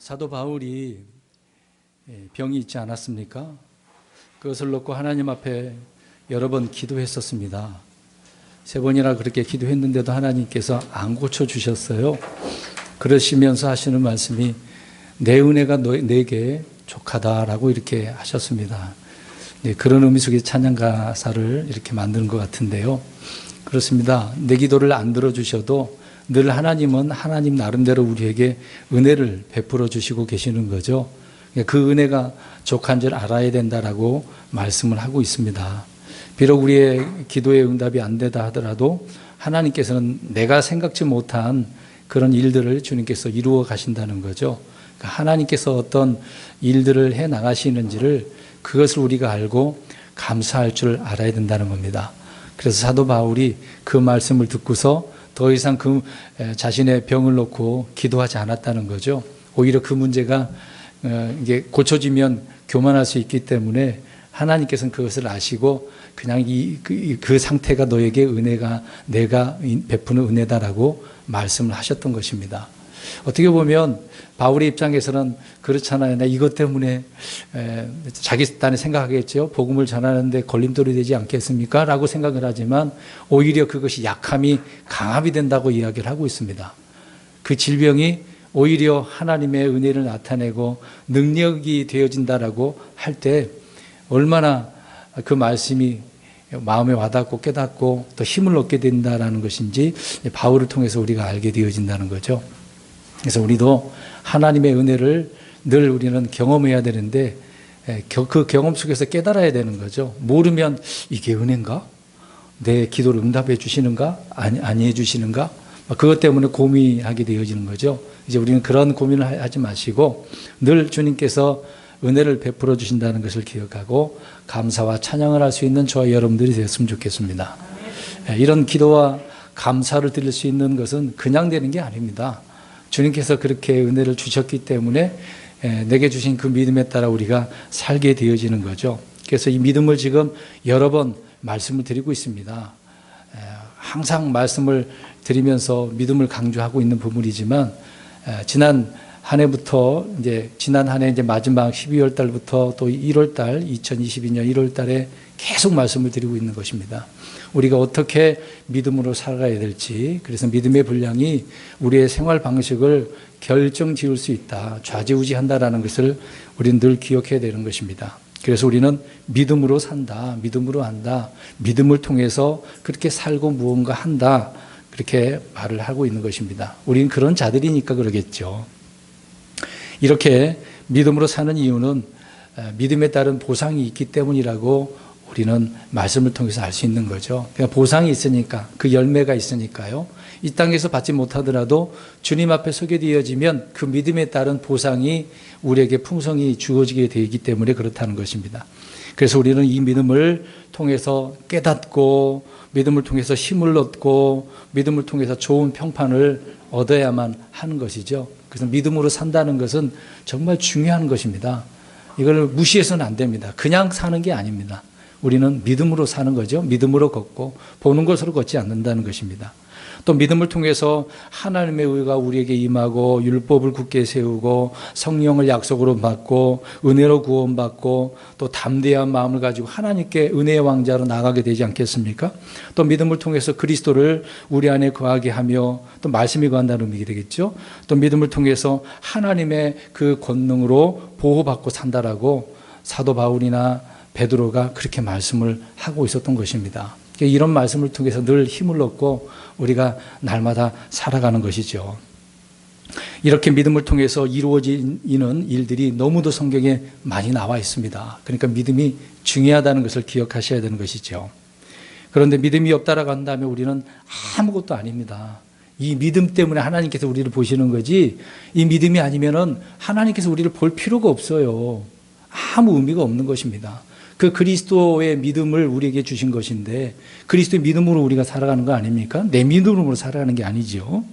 사도 바울이 병이 있지 않았습니까? 그것을 놓고 하나님 앞에 여러 번 기도했었습니다. 3번이나 그렇게 기도했는데도 하나님께서 안 고쳐주셨어요. 그러시면서 하시는 말씀이 내 은혜가 내게 족하다라고 이렇게 하셨습니다. 그런 의미 속에 찬양 가사를 이렇게 만드는 것 같은데요. 그렇습니다. 내 기도를 안 들어주셔도 늘 하나님은 하나님 나름대로 우리에게 은혜를 베풀어 주시고 계시는 거죠. 그 은혜가 족한 줄 알아야 된다라고 말씀을 하고 있습니다. 비록 우리의 기도의 응답이 안 되다 하더라도 하나님께서는 내가 생각지 못한 그런 일들을 주님께서 이루어 가신다는 거죠. 하나님께서 어떤 일들을 해 나가시는지를 그것을 우리가 알고 감사할 줄 알아야 된다는 겁니다. 그래서 사도 바울이 그 말씀을 듣고서 더 이상 그 자신의 병을 놓고 기도하지 않았다는 거죠. 오히려 그 문제가 이게 고쳐지면 교만할 수 있기 때문에 하나님께서는 그것을 아시고 그냥 그 상태가 너에게 은혜가 내가 베푸는 은혜다라고 말씀을 하셨던 것입니다. 어떻게 보면 바울의 입장에서는 그렇잖아요. 나 이것 때문에 자기 딴에 생각하겠죠. 복음을 전하는데 걸림돌이 되지 않겠습니까? 라고 생각을 하지만 오히려 그것이 약함이 강함이 된다고 이야기를 하고 있습니다. 그 질병이 오히려 하나님의 은혜를 나타내고 능력이 되어진다라고 할 때 얼마나 그 말씀이 마음에 와닿고 깨닫고 또 힘을 얻게 된다라는 것인지 바울을 통해서 우리가 알게 되어진다는 거죠. 그래서 우리도 하나님의 은혜를 늘 우리는 경험해야 되는데 그 경험 속에서 깨달아야 되는 거죠. 모르면 이게 은혜인가? 내 기도를 응답해 주시는가? 아니 해 주시는가? 그것 때문에 고민하게 되어지는 거죠. 이제 우리는 그런 고민을 하지 마시고 늘 주님께서 은혜를 베풀어 주신다는 것을 기억하고 감사와 찬양을 할 수 있는 저와 여러분들이 되었으면 좋겠습니다. 이런 기도와 감사를 드릴 수 있는 것은 그냥 되는 게 아닙니다. 주님께서 그렇게 은혜를 주셨기 때문에 내게 주신 그 믿음에 따라 우리가 살게 되어지는 거죠. 그래서 이 믿음을 지금 여러 번 말씀을 드리고 있습니다. 항상 말씀을 드리면서 믿음을 강조하고 있는 부분이지만 지난 한 해부터 지난 한 해 마지막 12월 달부터 또 1월 달 2022년 1월 달에 계속 말씀을 드리고 있는 것입니다. 우리가 어떻게 믿음으로 살아가야 될지, 그래서 믿음의 분량이 우리의 생활 방식을 결정 지을 수 있다, 좌지우지한다라는 것을 우리는 늘 기억해야 되는 것입니다. 그래서 우리는 믿음으로 산다, 믿음으로 한다, 믿음을 통해서 그렇게 살고 무언가 한다, 그렇게 말을 하고 있는 것입니다. 우리는 그런 자들이니까 그러겠죠. 이렇게 믿음으로 사는 이유는 믿음에 따른 보상이 있기 때문이라고 우리는 말씀을 통해서 알 수 있는 거죠. 그러니까 보상이 있으니까, 그 열매가 있으니까요. 이 땅에서 받지 못하더라도 주님 앞에 서게 되어지면 그 믿음에 따른 보상이 우리에게 풍성히 주어지게 되기 때문에 그렇다는 것입니다. 그래서 우리는 이 믿음을 통해서 깨닫고 믿음을 통해서 힘을 얻고 믿음을 통해서 좋은 평판을 얻어야만 하는 것이죠. 그래서 믿음으로 산다는 것은 정말 중요한 것입니다. 이걸 무시해서는 안 됩니다. 그냥 사는 게 아닙니다. 우리는 믿음으로 사는 거죠. 믿음으로 걷고 보는 것으로 걷지 않는다는 것입니다. 또 믿음을 통해서 하나님의 의가 우리에게 임하고 율법을 굳게 세우고 성령을 약속으로 받고 은혜로 구원받고 또 담대한 마음을 가지고 하나님께 은혜의 왕자로 나가게 되지 않겠습니까? 또 믿음을 통해서 그리스도를 우리 안에 거하게 하며 또 말씀이 거한다는 의미가 되겠죠. 또 믿음을 통해서 하나님의 그 권능으로 보호받고 산다라고 사도 바울이나 베드로가 그렇게 말씀을 하고 있었던 것입니다. 이런 말씀을 통해서 늘 힘을 얻고 우리가 날마다 살아가는 것이죠. 이렇게 믿음을 통해서 이루어지는 일들이 너무도 성경에 많이 나와 있습니다. 그러니까 믿음이 중요하다는 것을 기억하셔야 되는 것이죠. 그런데 믿음이 없다라고 한다면 우리는 아무것도 아닙니다. 이 믿음 때문에 하나님께서 우리를 보시는 거지, 이 믿음이 아니면은 하나님께서 우리를 볼 필요가 없어요. 아무 의미가 없는 것입니다. 그 그리스도의 믿음을 우리에게 주신 것인데 그리스도의 믿음으로 우리가 살아가는 거 아닙니까? 내 믿음으로 살아가는 게 아니죠.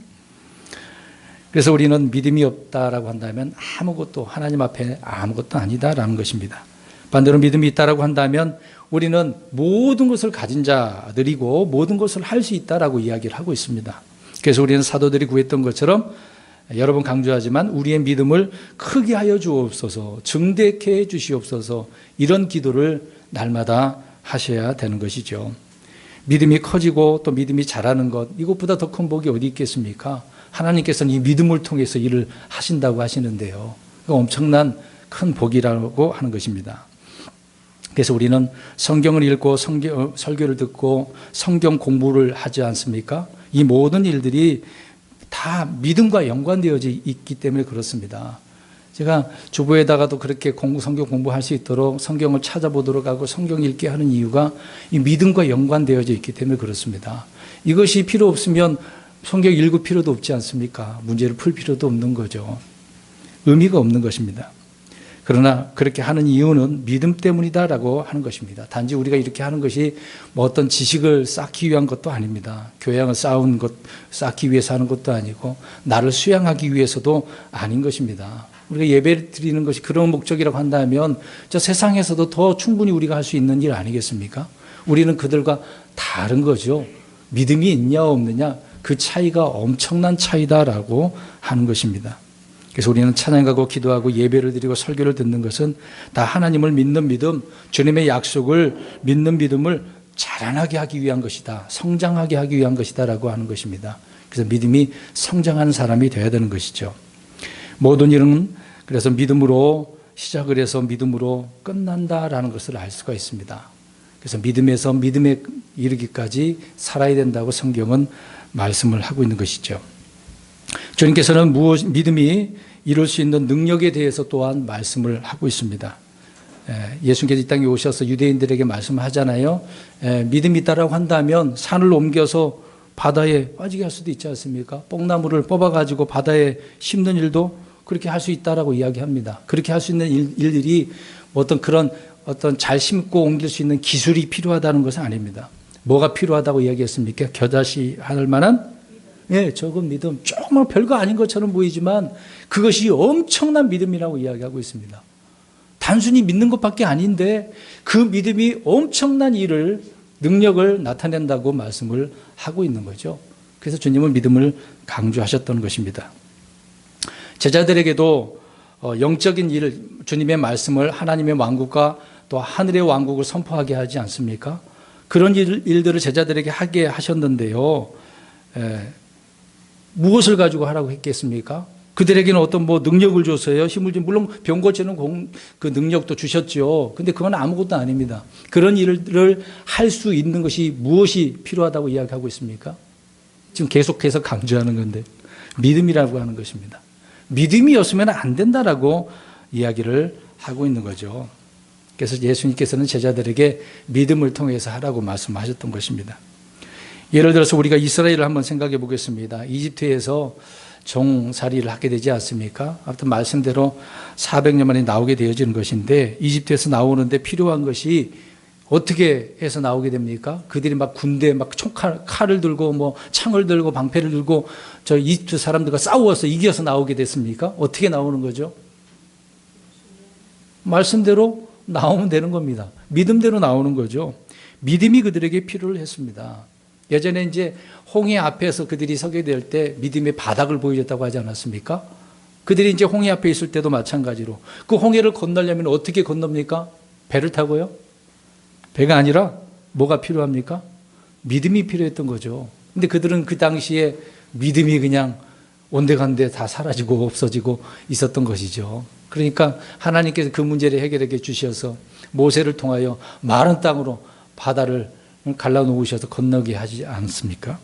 그래서 우리는 믿음이 없다라고 한다면 아무것도, 하나님 앞에 아무것도 아니다라는 것입니다. 반대로 믿음이 있다라고 한다면 우리는 모든 것을 가진 자들이고 모든 것을 할 수 있다라고 이야기를 하고 있습니다. 그래서 우리는 사도들이 구했던 것처럼 여러 번 강조하지만 우리의 믿음을 크게 하여 주옵소서, 증대케 해 주시옵소서, 이런 기도를 날마다 하셔야 되는 것이죠. 믿음이 커지고 또 믿음이 자라는 것, 이것보다 더 큰 복이 어디 있겠습니까? 하나님께서는 이 믿음을 통해서 일을 하신다고 하시는데요. 엄청난 큰 복이라고 하는 것입니다. 그래서 우리는 성경을 읽고 설교를 듣고 성경 공부를 하지 않습니까? 이 모든 일들이 다 믿음과 연관되어져 있기 때문에 그렇습니다. 제가 주부에다가도 그렇게 성경 공부할 수 있도록 성경을 찾아보도록 하고 성경 읽게 하는 이유가 이 믿음과 연관되어져 있기 때문에 그렇습니다. 이것이 필요 없으면 성경 읽을 필요도 없지 않습니까? 문제를 풀 필요도 없는 거죠. 의미가 없는 것입니다. 그러나 그렇게 하는 이유는 믿음 때문이다라고 하는 것입니다. 단지 우리가 이렇게 하는 것이 뭐 어떤 지식을 쌓기 위한 것도 아닙니다. 교양을 쌓기 위해서 하는 것도 아니고 나를 수양하기 위해서도 아닌 것입니다. 우리가 예배 드리는 것이 그런 목적이라고 한다면 저 세상에서도 더 충분히 우리가 할 수 있는 일 아니겠습니까? 우리는 그들과 다른 거죠. 믿음이 있냐 없느냐, 그 차이가 엄청난 차이다라고 하는 것입니다. 그래서 우리는 찬양하고 기도하고 예배를 드리고 설교를 듣는 것은 다 하나님을 믿는 믿음, 주님의 약속을 믿는 믿음을 자라나게 하기 위한 것이다, 성장하게 하기 위한 것이다라고 하는 것입니다. 그래서 믿음이 성장하는 사람이 되어야 되는 것이죠. 모든 일은 그래서 믿음으로 시작을 해서 믿음으로 끝난다라는 것을 알 수가 있습니다. 그래서 믿음에서 믿음에 이르기까지 살아야 된다고 성경은 말씀을 하고 있는 것이죠. 주님께서는 믿음이 이룰 수 있는 능력에 대해서 또한 말씀을 하고 있습니다. 예수님께서 이 땅에 오셔서 유대인들에게 말씀하잖아요. 믿음이 있다라고 한다면 산을 옮겨서 바다에 빠지게 할 수도 있지 않습니까? 뽕나무를 뽑아가지고 바다에 심는 일도 그렇게 할 수 있다라고 이야기합니다. 그렇게 할 수 있는 일들이 어떤 그런 잘 심고 옮길 수 있는 기술이 필요하다는 것은 아닙니다. 뭐가 필요하다고 이야기했습니까? 겨자씨 할 만한 적은 믿음. 조금 별거 아닌 것처럼 보이지만 그것이 엄청난 믿음이라고 이야기하고 있습니다. 단순히 믿는 것밖에 아닌데 그 믿음이 엄청난 일을, 능력을 나타낸다고 말씀을 하고 있는 거죠. 그래서 주님은 믿음을 강조하셨던 것입니다. 제자들에게도 영적인 일, 주님의 말씀을 하나님의 왕국과 또 하늘의 왕국을 선포하게 하지 않습니까? 그런 일들을 제자들에게 하게 하셨는데요. 무엇을 가지고 하라고 했겠습니까? 그들에게는 어떤 능력을 줬어요. 힘을 좀, 물론 병 고치는 그 능력도 주셨죠. 근데 그건 아무것도 아닙니다. 그런 일을 할 수 있는 것이 무엇이 필요하다고 이야기하고 있습니까? 지금 계속해서 강조하는 건데 믿음이라고 하는 것입니다. 믿음이 없으면 안 된다라고 이야기를 하고 있는 거죠. 그래서 예수님께서는 제자들에게 믿음을 통해서 하라고 말씀하셨던 것입니다. 예를 들어서 우리가 이스라엘을 한번 생각해 보겠습니다. 이집트에서 종살이를 하게 되지 않습니까? 아무튼 말씀대로 400년 만에 나오게 되어지는 것인데 이집트에서 나오는데 필요한 것이 어떻게 해서 나오게 됩니까? 그들이 막 군대 칼을 들고 창을 들고 방패를 들고 저 이집트 사람들과 싸워서 이겨서 나오게 됐습니까? 어떻게 나오는 거죠? 말씀대로 나오면 되는 겁니다. 믿음대로 나오는 거죠. 믿음이 그들에게 필요를 했습니다. 예전에 이제 홍해 앞에서 그들이 서게 될 때 믿음의 바닥을 보여줬다고 하지 않았습니까? 그들이 이제 홍해 앞에 있을 때도 마찬가지로 그 홍해를 건너려면 어떻게 건넙니까? 배를 타고요? 배가 아니라 뭐가 필요합니까? 믿음이 필요했던 거죠. 근데 그들은 그 당시에 믿음이 그냥 온데간데 다 사라지고 없어지고 있었던 것이죠. 그러니까 하나님께서 그 문제를 해결해 주셔서 모세를 통하여 마른 땅으로 바다를 갈라놓으셔서 건너게 하지 않습니까?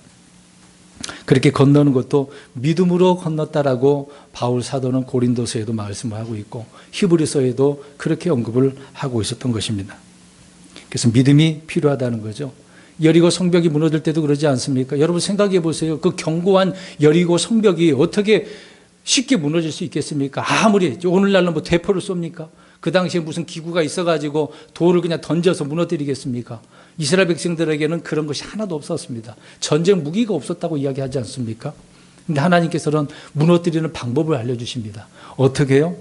그렇게 건너는 것도 믿음으로 건넜다라고 바울 사도는 고린도서에도 말씀을 하고 있고 히브리서에도 그렇게 언급을 하고 있었던 것입니다. 그래서 믿음이 필요하다는 거죠. 여리고 성벽이 무너질 때도 그러지 않습니까? 여러분 생각해 보세요. 그 견고한 여리고 성벽이 어떻게 쉽게 무너질 수 있겠습니까? 아무리 오늘날은 대포를 쏩니까? 그 당시에 무슨 기구가 있어가지고 돌을 그냥 던져서 무너뜨리겠습니까? 이스라엘 백성들에게는 그런 것이 하나도 없었습니다. 전쟁 무기가 없었다고 이야기하지 않습니까? 근데 하나님께서는 무너뜨리는 방법을 알려주십니다. 어떻게 해요?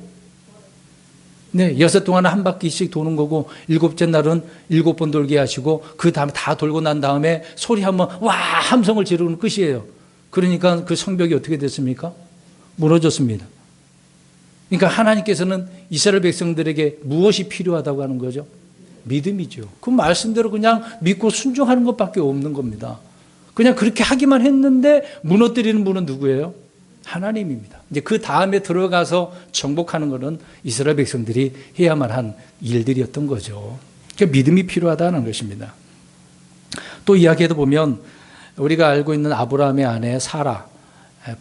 네, 6 동안 한 바퀴씩 도는 거고 7째 날은 7번 돌게 하시고 그 다음에 다 돌고 난 다음에 소리 한번 와 함성을 지르는 끝이에요. 그러니까 그 성벽이 어떻게 됐습니까? 무너졌습니다. 그러니까 하나님께서는 이스라엘 백성들에게 무엇이 필요하다고 하는 거죠? 믿음이죠. 그 말씀대로 그냥 믿고 순종하는 것밖에 없는 겁니다. 그냥 그렇게 하기만 했는데 무너뜨리는 분은 누구예요? 하나님입니다. 이제 그 다음에 들어가서 정복하는 것은 이스라엘 백성들이 해야만 한 일들이었던 거죠. 그러니까 믿음이 필요하다는 것입니다. 또 이야기해도 보면 우리가 알고 있는 아브라함의 아내 사라,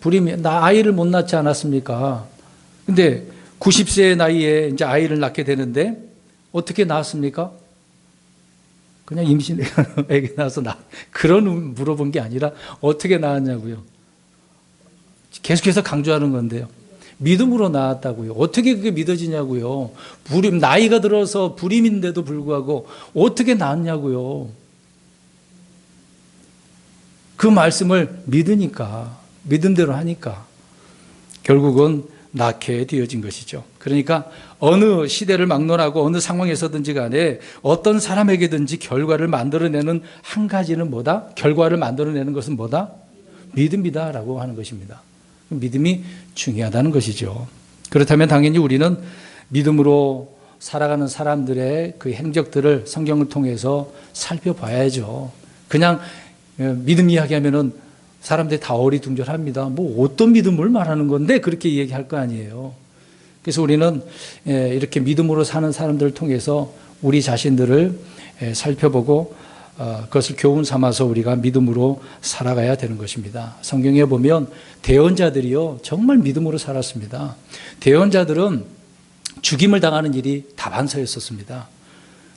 불임이 나 아이를 못 낳지 않았습니까? 근데 90세의 나이에 이제 아이를 낳게 되는데 어떻게 낳았습니까? 그냥 임신애기 낳아서 그런 물어본 게 아니라 어떻게 낳았냐고요. 계속해서 강조하는 건데요. 믿음으로 낳았다고요. 어떻게 그게 믿어지냐고요. 불임, 나이가 들어서 불임인데도 불구하고 어떻게 낳았냐고요. 그 말씀을 믿으니까, 믿음대로 하니까 결국은 낳게 되어진 것이죠. 그러니까 어느 시대를 막론하고 어느 상황에서든지 간에 어떤 사람에게든지 결과를 만들어내는 한 가지는 뭐다? 결과를 만들어내는 것은 뭐다? 믿음이다라고 하는 것입니다. 믿음이 중요하다는 것이죠. 그렇다면 당연히 우리는 믿음으로 살아가는 사람들의 그 행적들을 성경을 통해서 살펴봐야죠. 그냥 믿음 이야기하면은 사람들이 다 어리둥절합니다. 뭐 어떤 믿음을 말하는 건데 그렇게 얘기할 거 아니에요. 그래서 우리는 이렇게 믿음으로 사는 사람들을 통해서 우리 자신들을 살펴보고 그것을 교훈 삼아서 우리가 믿음으로 살아가야 되는 것입니다. 성경에 보면 대언자들이요 정말 믿음으로 살았습니다. 대언자들은 죽임을 당하는 일이 다반사였었습니다.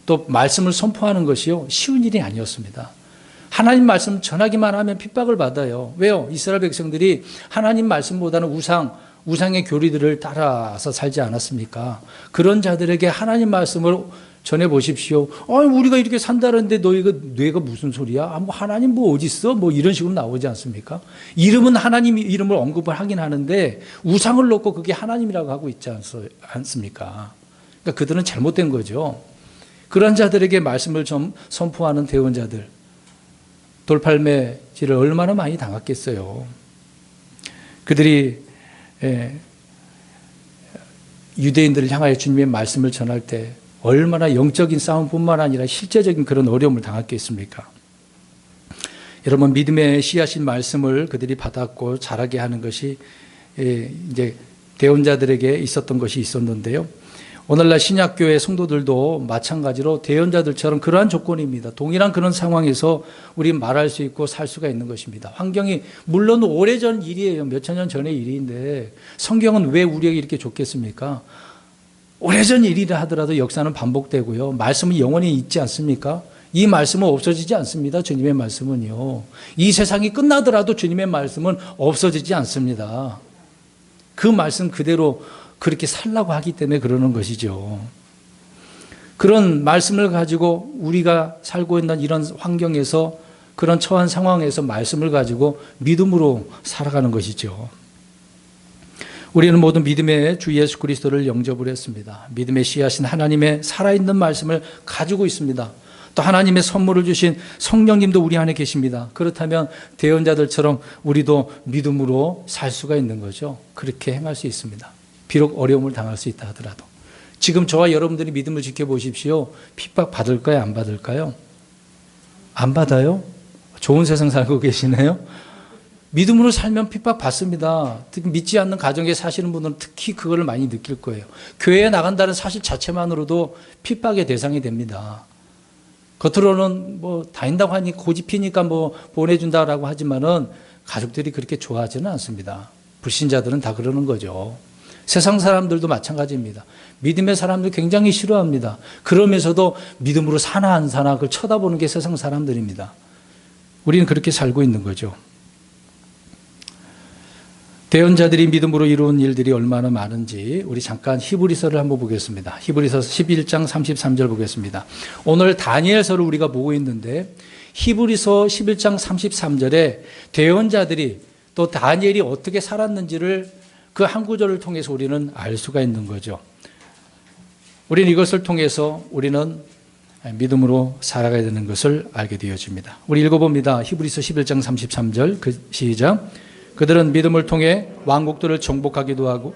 또 말씀을 선포하는 것이요 쉬운 일이 아니었습니다. 하나님 말씀 전하기만 하면 핍박을 받아요. 왜요? 이스라엘 백성들이 하나님 말씀보다는 우상의 교리들을 따라서 살지 않았습니까? 그런 자들에게 하나님 말씀을 전해 보십시오. 우리가 이렇게 산다는데 너희가 무슨 소리야? 뭐 하나님 뭐 어디 있어? 뭐 이런 식으로 나오지 않습니까? 이름은 하나님 이름을 언급을 하긴 하는데 우상을 놓고 그게 하나님이라고 하고 있지 않습니까? 그러니까 그들은 잘못된 거죠. 그런 자들에게 말씀을 좀 선포하는 대언자들, 돌팔매질을 얼마나 많이 당했겠어요. 그들이 유대인들을 향하여 주님의 말씀을 전할 때 얼마나 영적인 싸움뿐만 아니라 실제적인 그런 어려움을 당했겠습니까? 여러분, 믿음의 씨앗인 말씀을 그들이 받았고 자라게 하는 것이 이제 대언자들에게 있었던 것이 있었는데요. 오늘날 신약교회 성도들도 마찬가지로 대언자들처럼 그러한 조건입니다. 동일한 그런 상황에서 우리 말할 수 있고 살 수가 있는 것입니다. 환경이 물론 오래전 일이에요. 몇천 년 전의 일인데 성경은 왜 우리에게 이렇게 좋겠습니까? 오래전 일이라 하더라도 역사는 반복되고요. 말씀은 영원히 있지 않습니까? 이 말씀은 없어지지 않습니다. 주님의 말씀은요. 이 세상이 끝나더라도 주님의 말씀은 없어지지 않습니다. 그 말씀 그대로 그렇게 살라고 하기 때문에 그러는 것이죠. 그런 말씀을 가지고 우리가 살고 있는 이런 환경에서 그런 처한 상황에서 말씀을 가지고 믿음으로 살아가는 것이죠. 우리는 모든 믿음의 주 예수 그리스도를 영접을 했습니다. 믿음의 씨앗인 하나님의 살아있는 말씀을 가지고 있습니다. 또 하나님의 선물을 주신 성령님도 우리 안에 계십니다. 그렇다면 대언자들처럼 우리도 믿음으로 살 수가 있는 거죠. 그렇게 행할 수 있습니다. 비록 어려움을 당할 수 있다 하더라도. 지금 저와 여러분들이 믿음을 지켜보십시오. 핍박 받을까요? 안 받을까요? 안 받아요? 좋은 세상 살고 계시네요. 믿음으로 살면 핍박 받습니다. 특히 믿지 않는 가정에 사시는 분들은 특히 그거를 많이 느낄 거예요. 교회에 나간다는 사실 자체만으로도 핍박의 대상이 됩니다. 겉으로는 뭐 다닌다고 하니 고집피니까 뭐 보내준다라고 하지만은 가족들이 그렇게 좋아하지는 않습니다. 불신자들은 다 그러는 거죠. 세상 사람들도 마찬가지입니다. 믿음의 사람들 굉장히 싫어합니다. 그러면서도 믿음으로 사나 안 사나 그걸 쳐다보는 게 세상 사람들입니다. 우리는 그렇게 살고 있는 거죠. 대언자들이 믿음으로 이루은 일들이 얼마나 많은지 우리 잠깐 히브리서를 한번 보겠습니다. 히브리서 11장 33절 보겠습니다. 오늘 다니엘서를 우리가 보고 있는데 히브리서 11장 33절에 대언자들이 또 다니엘이 어떻게 살았는지를 그 한 구절을 통해서 우리는 알 수가 있는 거죠. 우리는 이것을 통해서 우리는 믿음으로 살아가야 되는 것을 알게 되어집니다. 우리 읽어봅니다. 히브리서 11장 33절 시작. 그들은 믿음을 통해 왕국들을 정복하기도 하고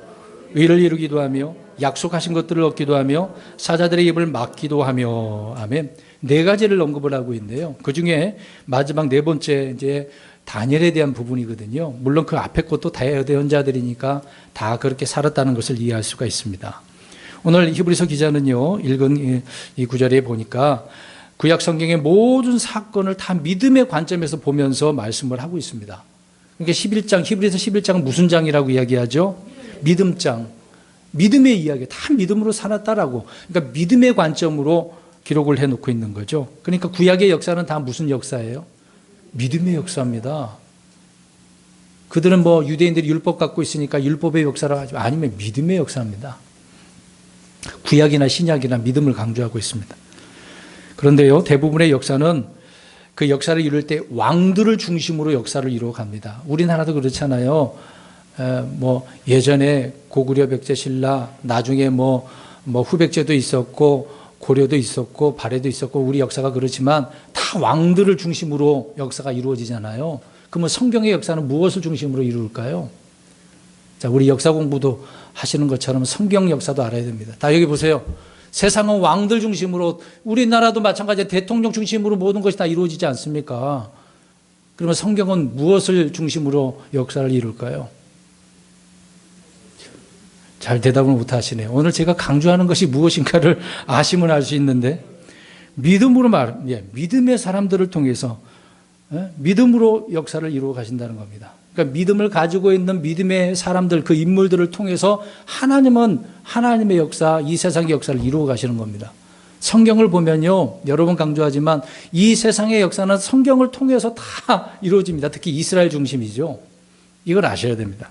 의를 이루기도 하며 약속하신 것들을 얻기도 하며 사자들의 입을 막기도 하며. 아멘. 네 가지를 언급을 하고 있는데요. 그 중에 마지막 네 번째 이제 다니엘에 대한 부분이거든요. 물론 그 앞에 것도 다 예언자들이니까 다 그렇게 살았다는 것을 이해할 수가 있습니다. 오늘 히브리서 기자는요, 읽은 이 구절에 보니까 구약 성경의 모든 사건을 다 믿음의 관점에서 보면서 말씀을 하고 있습니다. 그러니까 11장, 히브리서 11장은 무슨 장이라고 이야기하죠? 믿음장. 믿음의 이야기, 다 믿음으로 살았다라고. 그러니까 믿음의 관점으로 기록을 해놓고 있는 거죠. 그러니까 구약의 역사는 다 무슨 역사예요? 믿음의 역사입니다. 그들은 뭐 유대인들이 율법 갖고 있으니까 율법의 역사라고 하지 아니면 믿음의 역사입니다. 구약이나 신약이나 믿음을 강조하고 있습니다. 그런데요, 대부분의 역사는 그 역사를 이룰 때 왕들을 중심으로 역사를 이루어갑니다. 우리나라도 그렇잖아요. 뭐 예전에 고구려 백제 신라, 나중에 뭐 후백제도 있었고 고려도 있었고 발해도 있었고 우리 역사가 그렇지만 다 왕들을 중심으로 역사가 이루어지잖아요. 그러면 성경의 역사는 무엇을 중심으로 이룰까요? 자, 우리 역사 공부도 하시는 것처럼 성경 역사도 알아야 됩니다. 다 여기 보세요. 세상은 왕들 중심으로, 우리나라도 마찬가지로 대통령 중심으로 모든 것이 다 이루어지지 않습니까? 그러면 성경은 무엇을 중심으로 역사를 이룰까요? 잘 대답을 못 하시네요. 오늘 제가 강조하는 것이 무엇인가를 아시면 알 수 있는데, 믿음으로 믿음의 사람들을 통해서 믿음으로 역사를 이루어 가신다는 겁니다. 그러니까 믿음을 가지고 있는 믿음의 사람들, 그 인물들을 통해서 하나님은 하나님의 역사, 이 세상의 역사를 이루어 가시는 겁니다. 성경을 보면요, 여러 번 강조하지만 이 세상의 역사는 성경을 통해서 다 이루어집니다. 특히 이스라엘 중심이죠. 이걸 아셔야 됩니다.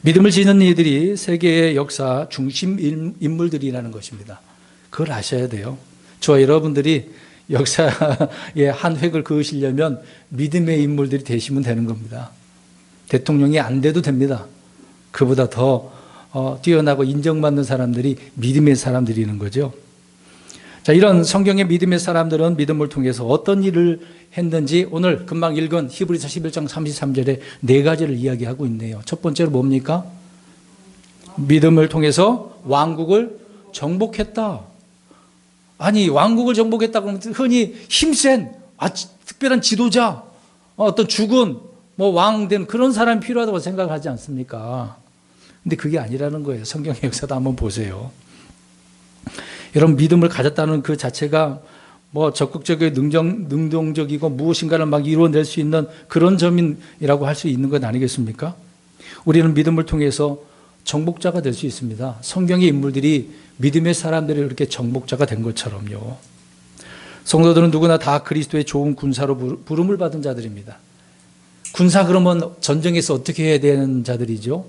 믿음을 지닌 이들이 세계의 역사 중심 인물들이라는 것입니다. 그걸 아셔야 돼요. 저와 여러분들이 역사의 한 획을 그으시려면 믿음의 인물들이 되시면 되는 겁니다. 대통령이 안 돼도 됩니다. 그보다 더 뛰어나고 인정받는 사람들이 믿음의 사람들이는 거죠. 자, 이런 성경의 믿음의 사람들은 믿음을 통해서 어떤 일을 했는지 오늘 금방 읽은 히브리서 11장 33절에 네 가지를 이야기하고 있네요. 첫 번째로 뭡니까? 믿음을 통해서 왕국을 정복했다. 아니, 왕국을 정복했다 그러면 흔히 힘센 특별한 지도자, 어떤 죽은 왕된 그런 사람이 필요하다고 생각하지 않습니까? 근데 그게 아니라는 거예요. 성경의 역사도 한번 보세요. 여러분, 믿음을 가졌다는 그 자체가 적극적이고 능동적이고 무엇인가를 막 이루어낼 수 있는 그런 점이라고 할 수 있는 것 아니겠습니까? 우리는 믿음을 통해서 정복자가 될 수 있습니다. 성경의 인물들이 믿음의 사람들이 그렇게 정복자가 된 것처럼요. 성도들은 누구나 다 그리스도의 좋은 군사로 부름을 받은 자들입니다. 군사 그러면 전쟁에서 어떻게 해야 되는 자들이죠?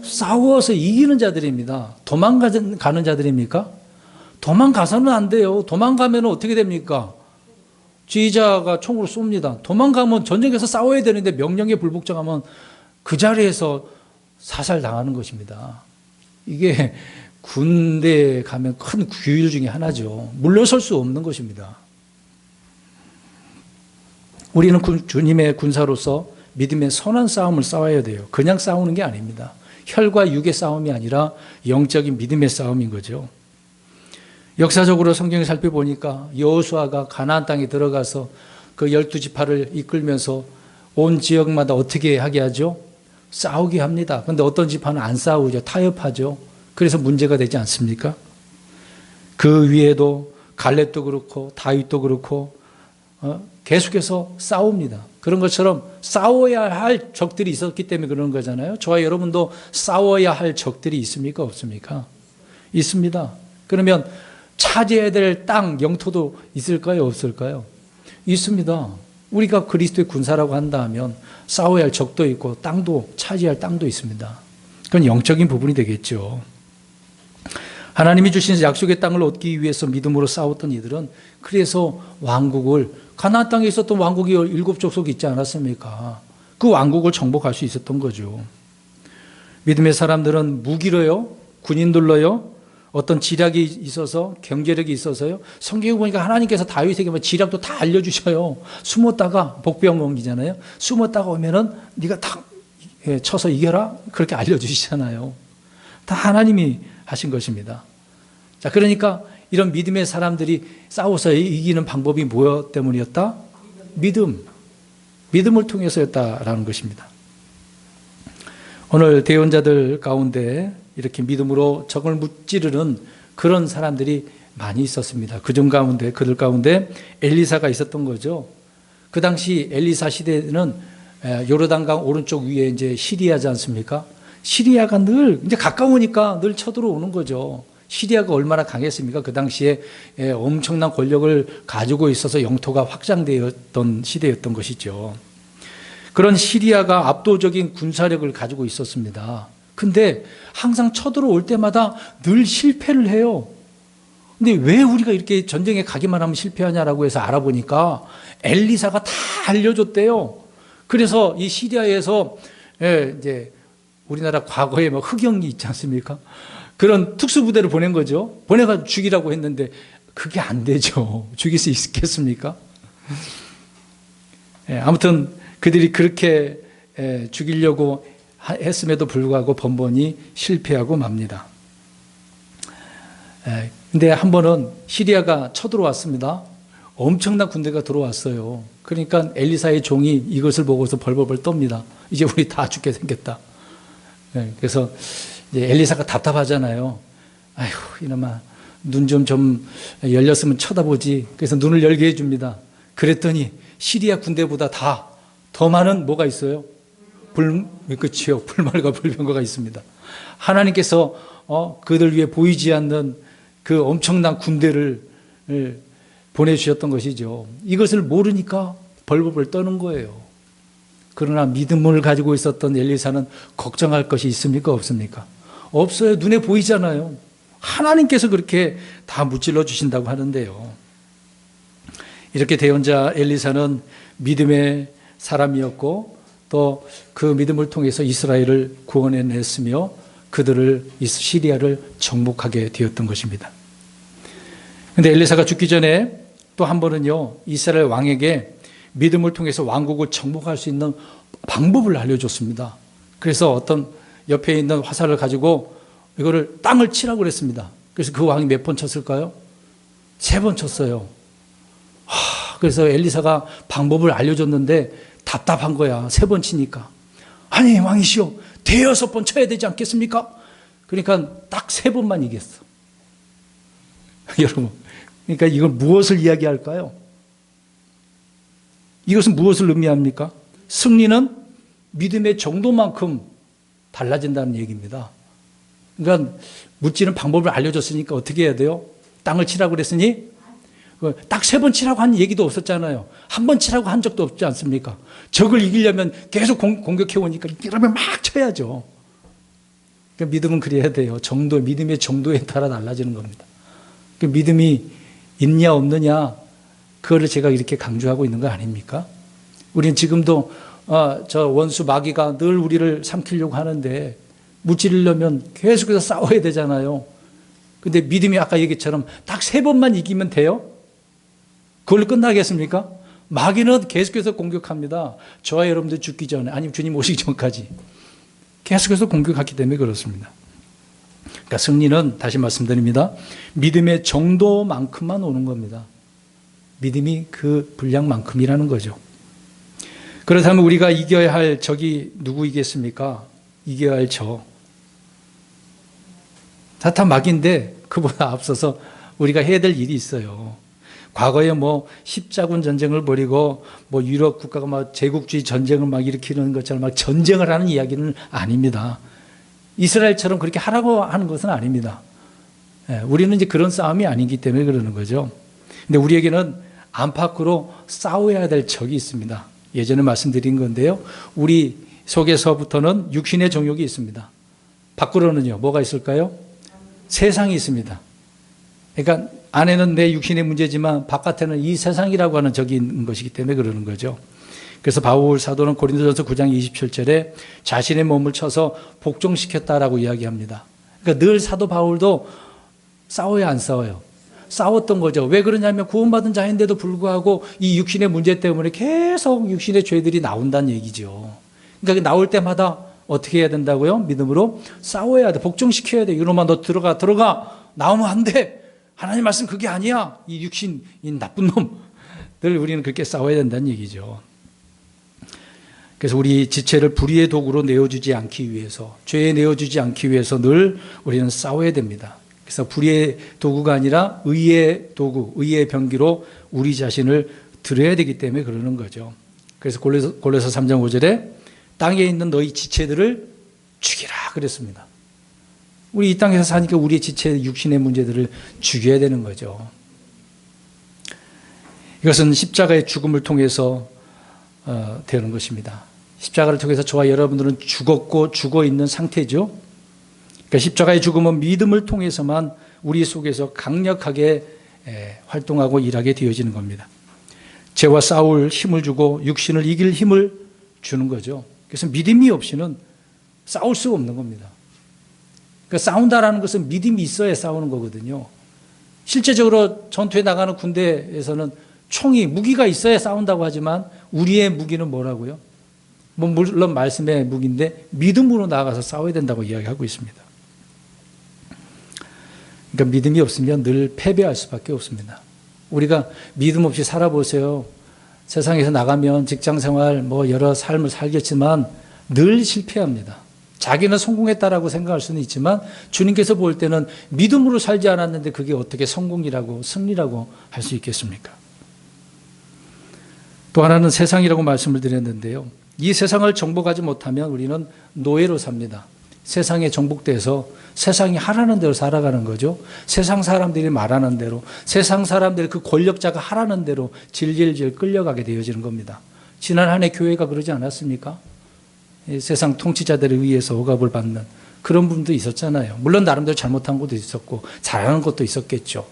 싸워서 이기는 자들입니다. 도망가는 자들입니까? 도망가서는 안 돼요. 도망가면 어떻게 됩니까? 지휘자가 총으로 쏩니다. 도망가면 전쟁에서 싸워야 되는데 명령에 불복종하면 그 자리에서 사살당하는 것입니다. 이게 군대에 가면 큰 규율 중에 하나죠. 물러설 수 없는 것입니다. 우리는 주님의 군사로서 믿음의 선한 싸움을 싸워야 돼요. 그냥 싸우는 게 아닙니다. 혈과 육의 싸움이 아니라 영적인 믿음의 싸움인 거죠. 역사적으로 성경을 살펴보니까 여호수아가 가나안 땅에 들어가서 그 12지파를 이끌면서 온 지역마다 어떻게 하게 하죠? 싸우게 합니다. 그런데 어떤 지파는 안 싸우죠. 타협하죠. 그래서 문제가 되지 않습니까? 그 위에도 갈렙도 그렇고 다윗도 그렇고 계속해서 싸웁니다. 그런 것처럼 싸워야 할 적들이 있었기 때문에 그런 거잖아요. 저와 여러분도 싸워야 할 적들이 있습니까? 없습니까? 있습니다. 그러면 차지해야 될 땅, 영토도 있을까요? 없을까요? 있습니다. 우리가 그리스도의 군사라고 한다 하면 싸워야 할 적도 있고 땅도 차지할 땅도 있습니다. 그건 영적인 부분이 되겠죠. 하나님이 주신 약속의 땅을 얻기 위해서 믿음으로 싸웠던 이들은 그래서 왕국을, 가나안 땅에 있었던 왕국이 7족속이 있지 않았습니까? 그 왕국을 정복할 수 있었던 거죠. 믿음의 사람들은 무기로요, 군인들로요, 어떤 지략이 있어서 경제력이 있어서요. 성경에 보니까 하나님께서 다윗에게 뭐 지략도 다 알려주셔요. 숨었다가 복병원기잖아요. 숨었다가 오면은 네가 탁 쳐서 이겨라 그렇게 알려주시잖아요. 다 하나님이 하신 것입니다. 자, 그러니까 이런 믿음의 사람들이 싸워서 이기는 방법이 무엇 때문이었다? 믿음을 통해서였다라는 것입니다. 오늘 대언자들 가운데 이렇게 믿음으로 적을 무찌르는 그런 사람들이 많이 있었습니다. 그들 가운데 엘리사가 있었던 거죠. 그 당시 엘리사 시대는 요르단강 오른쪽 위에 이제 시리아지 않습니까? 시리아가 늘 이제 가까우니까 늘 쳐들어오는 거죠. 시리아가 얼마나 강했습니까? 그 당시에 엄청난 권력을 가지고 있어서 영토가 확장되었던 시대였던 것이죠. 그런 시리아가 압도적인 군사력을 가지고 있었습니다. 근데 항상 쳐들어올 때마다 늘 실패를 해요. 근데 왜 우리가 이렇게 전쟁에 가기만 하면 실패하냐라고 해서 알아보니까 엘리사가 다 알려줬대요. 그래서 이 시리아에서 이제 우리나라 과거에 뭐 흑영리 있지 않습니까? 그런 특수부대를 보낸 거죠. 보내가지고 죽이라고 했는데 그게 안 되죠. 죽일 수 있겠습니까? 아무튼 그들이 그렇게 죽이려고 했음에도 불구하고 번번이 실패하고 맙니다. 근데 한 번은 시리아가 쳐들어왔습니다. 엄청난 군대가 들어왔어요. 그러니까 엘리사의 종이 이것을 보고서 벌벌벌 떱니다. 이제 우리 다 죽게 생겼다. 그래서 이제 엘리사가 답답하잖아요. 아휴, 이놈아, 눈 좀 열렸으면 쳐다보지. 그래서 눈을 열게 해줍니다. 그랬더니 시리아 군대보다 더 많은 뭐가 있어요? 그치요. 불말과 불병거가 있습니다. 하나님께서 그들 위해 보이지 않는 그 엄청난 군대를 보내주셨던 것이죠. 이것을 모르니까 벌벌벌 떠는 거예요. 그러나 믿음을 가지고 있었던 엘리사는 걱정할 것이 있습니까? 없습니까? 없어요. 눈에 보이잖아요. 하나님께서 그렇게 다 무찔러 주신다고 하는데요. 이렇게 대언자 엘리사는 믿음의 사람이었고 또 그 믿음을 통해서 이스라엘을 구원해냈으며 그들을 시리아를 정복하게 되었던 것입니다. 그런데 엘리사가 죽기 전에 또 한 번은요, 이스라엘 왕에게 믿음을 통해서 왕국을 정복할 수 있는 방법을 알려줬습니다. 그래서 어떤 옆에 있는 화살을 가지고 이거를 땅을 치라고 그랬습니다. 그래서 그 왕이 몇 번 쳤을까요? 3번 쳤어요. 그래서 엘리사가 방법을 알려줬는데 답답한 거야. 3번 치니까. 아니, 왕이시여, 5번 쳐야 되지 않겠습니까? 그러니까 딱 3번만 이겼어. 여러분, 그러니까 이걸 무엇을 이야기할까요? 이것은 무엇을 의미합니까? 승리는 믿음의 정도만큼 달라진다는 얘기입니다. 그러니까 묻지는 방법을 알려줬으니까 어떻게 해야 돼요? 땅을 치라고 그랬으니 딱 3번 치라고 한 얘기도 없었잖아요. 한 번 치라고 한 적도 없지 않습니까? 적을 이기려면 계속 공격해 오니까 이러면 막 쳐야죠. 그러니까 믿음은 그래야 돼요. 믿음의 정도에 따라 달라지는 겁니다. 그러니까 믿음이 있냐 없느냐, 그거를 제가 이렇게 강조하고 있는 거 아닙니까? 우리는 지금도 저 원수 마귀가 늘 우리를 삼키려고 하는데 무찌르려면 계속해서 싸워야 되잖아요. 근데 믿음이 아까 얘기처럼 딱 3번만 이기면 돼요? 그걸로 끝나겠습니까? 마귀는 계속해서 공격합니다. 저와 여러분들 죽기 전에, 아니면 주님 오시기 전까지 계속해서 공격하기 때문에 그렇습니다. 그러니까 승리는, 다시 말씀드립니다, 믿음의 정도만큼만 오는 겁니다. 믿음이 그 분량만큼이라는 거죠. 그렇다면 우리가 이겨야 할 적이 누구이겠습니까? 이겨야 할 적. 사탄 마귀인데 그보다 앞서서 우리가 해야 될 일이 있어요. 과거에 십자군 전쟁을 벌이고 유럽 국가가 막 제국주의 전쟁을 막 일으키는 것처럼 막 전쟁을 하는 이야기는 아닙니다. 이스라엘처럼 그렇게 하라고 하는 것은 아닙니다. 우리는 이제 그런 싸움이 아니기 때문에 그러는 거죠. 근데 우리에게는 안팎으로 싸워야 될 적이 있습니다. 예전에 말씀드린 건데요. 우리 속에서부터는 육신의 정욕이 있습니다. 밖으로는요, 뭐가 있을까요? 세상이 있습니다. 그러니까 안에는 내 육신의 문제지만 바깥에는 이 세상이라고 하는 적이 있는 것이기 때문에 그러는 거죠. 그래서 바울 사도는 고린도전서 9장 27절에 자신의 몸을 쳐서 복종시켰다라고 이야기합니다. 그러니까 늘 사도 바울도 싸워야 안 싸워요? 싸웠던 거죠. 왜 그러냐면 구원받은 자인데도 불구하고 이 육신의 문제 때문에 계속 육신의 죄들이 나온다는 얘기죠. 그러니까 나올 때마다 어떻게 해야 된다고요? 믿음으로 싸워야 돼. 복종시켜야 돼. 이놈아 너 들어가. 나오면 안 돼. 하나님 말씀 그게 아니야. 이 육신, 이 나쁜 놈들 우리는 그렇게 싸워야 된다는 얘기죠. 그래서 우리 지체를 불의의 도구로 내어주지 않기 위해서, 죄에 내어주지 않기 위해서 늘 우리는 싸워야 됩니다. 그래서 불의의 도구가 아니라 의의 도구, 의의 병기로 우리 자신을 드려야 되기 때문에 그러는 거죠. 그래서 골로새 3장 5절에 땅에 있는 너희 지체들을 죽이라 그랬습니다. 우리 이 땅에서 사니까 우리의 지체, 육신의 문제들을 죽여야 되는 거죠. 이것은 십자가의 죽음을 통해서 되는 것입니다. 십자가를 통해서 저와 여러분들은 죽었고 죽어 있는 상태죠. 그러니까 십자가의 죽음은 믿음을 통해서만 우리 속에서 강력하게 활동하고 일하게 되어지는 겁니다. 죄와 싸울 힘을 주고 육신을 이길 힘을 주는 거죠. 그래서 믿음이 없이는 싸울 수가 없는 겁니다. 그러니까 싸운다라는 것은 믿음이 있어야 싸우는 거거든요. 실제적으로 전투에 나가는 군대에서는 총이, 무기가 있어야 싸운다고 하지만 우리의 무기는 뭐라고요? 물론 말씀의 무기인데 믿음으로 나아가서 싸워야 된다고 이야기하고 있습니다. 그러니까 믿음이 없으면 늘 패배할 수밖에 없습니다. 우리가 믿음 없이 살아보세요. 세상에서 나가면 직장생활, 여러 삶을 살겠지만 늘 실패합니다. 자기는 성공했다라고 생각할 수는 있지만 주님께서 볼 때는 믿음으로 살지 않았는데 그게 어떻게 성공이라고 승리라고 할 수 있겠습니까? 또 하나는 세상이라고 말씀을 드렸는데요. 이 세상을 정복하지 못하면 우리는 노예로 삽니다. 세상에 정복돼서 세상이 하라는 대로 살아가는 거죠. 세상 사람들이 말하는 대로, 세상 사람들이 그 권력자가 하라는 대로 질질질 끌려가게 되어지는 겁니다. 지난 한 해 교회가 그러지 않았습니까? 세상 통치자들에 의해서 억압을 받는 그런 분도 있었잖아요. 물론 나름대로 잘못한 것도 있었고 잘하는 것도 있었겠죠.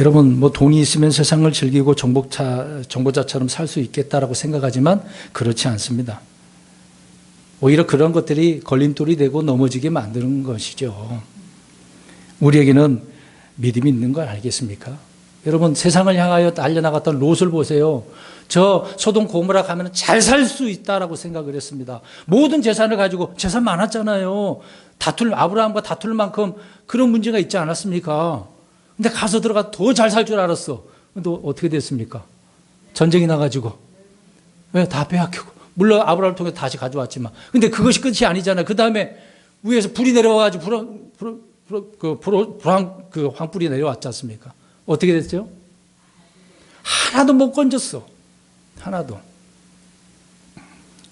여러분, 돈이 있으면 세상을 즐기고 정보자처럼 살 수 있겠다라고 생각하지만 그렇지 않습니다. 오히려 그런 것들이 걸림돌이 되고 넘어지게 만드는 것이죠. 우리에게는 믿음이 있는 걸 알겠습니까? 여러분, 세상을 향하여 달려나갔던 롯을 보세요. 저 소돔 고모라 가면 잘 살 수 있다라고 생각을 했습니다. 모든 재산을 가지고, 재산 많았잖아요. 아브라함과 다툴 만큼 그런 문제가 있지 않았습니까? 근데 가서 들어가 더 잘 살 줄 알았어. 근데 어떻게 됐습니까? 전쟁이 나가지고. 왜? 다 빼앗기고. 물론 아브라함을 통해 다시 가져왔지만. 근데 그것이 끝이 아니잖아요. 그 다음에 위에서 불이 내려와가지고 황불이 내려왔지 않습니까? 어떻게 됐어요? 하나도 못 건졌어. 하나도.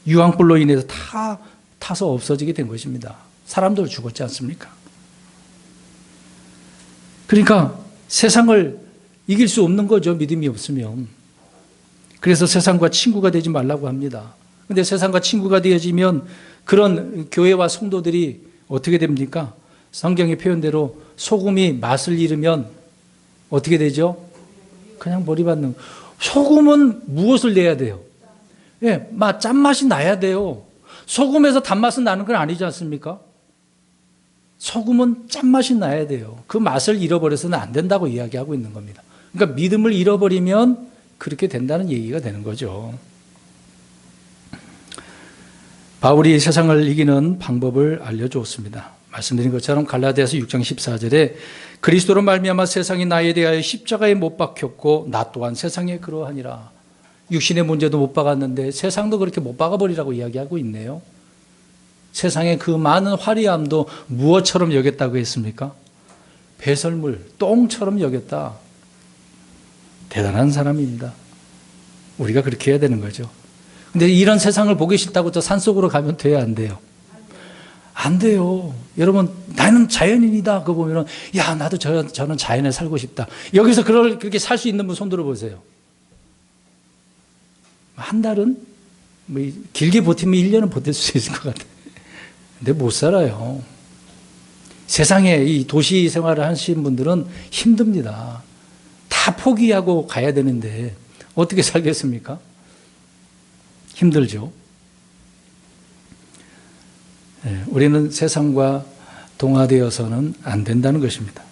유황불로 인해서 다 타서 없어지게 된 것입니다. 사람들 죽었지 않습니까? 그러니까 세상을 이길 수 없는 거죠. 믿음이 없으면. 그래서 세상과 친구가 되지 말라고 합니다. 그런데 세상과 친구가 되어지면 그런 교회와 성도들이 어떻게 됩니까? 성경의 표현대로 소금이 맛을 잃으면 어떻게 되죠? 그냥 버리 받는. 소금은 무엇을 내야 돼요? 짠맛이 나야 돼요. 소금에서 단맛은 나는 건 아니지 않습니까? 소금은 짠맛이 나야 돼요. 그 맛을 잃어버려서는 안 된다고 이야기하고 있는 겁니다. 그러니까 믿음을 잃어버리면 그렇게 된다는 얘기가 되는 거죠. 바울이 세상을 이기는 방법을 알려주었습니다. 말씀드린 것처럼 갈라디아서 6장 14절에 그리스도로 말미암아 세상이 나에 대하여 십자가에 못 박혔고 나 또한 세상에 그러하니라. 육신의 문제도 못 박았는데 세상도 그렇게 못 박아버리라고 이야기하고 있네요. 세상의 그 많은 화려함도 무엇처럼 여겼다고 했습니까? 배설물, 똥처럼 여겼다. 대단한 사람입니다. 우리가 그렇게 해야 되는 거죠. 근데 이런 세상을 보기 싫다고 저 산속으로 가면 돼요, 안 돼요? 안 돼요. 여러분, 나는 자연인이다. 그거 보면은, 야, 나도 저는 자연에 살고 싶다. 여기서 그렇게 살 수 있는 분 손 들어보세요. 한 달은? 길게 버티면 1년은 버틸 수 있을 것 같아요. 근데 못 살아요. 세상에 이 도시 생활을 하시는 분들은 힘듭니다. 다 포기하고 가야 되는데 어떻게 살겠습니까? 힘들죠. 우리는 세상과 동화되어서는 안 된다는 것입니다.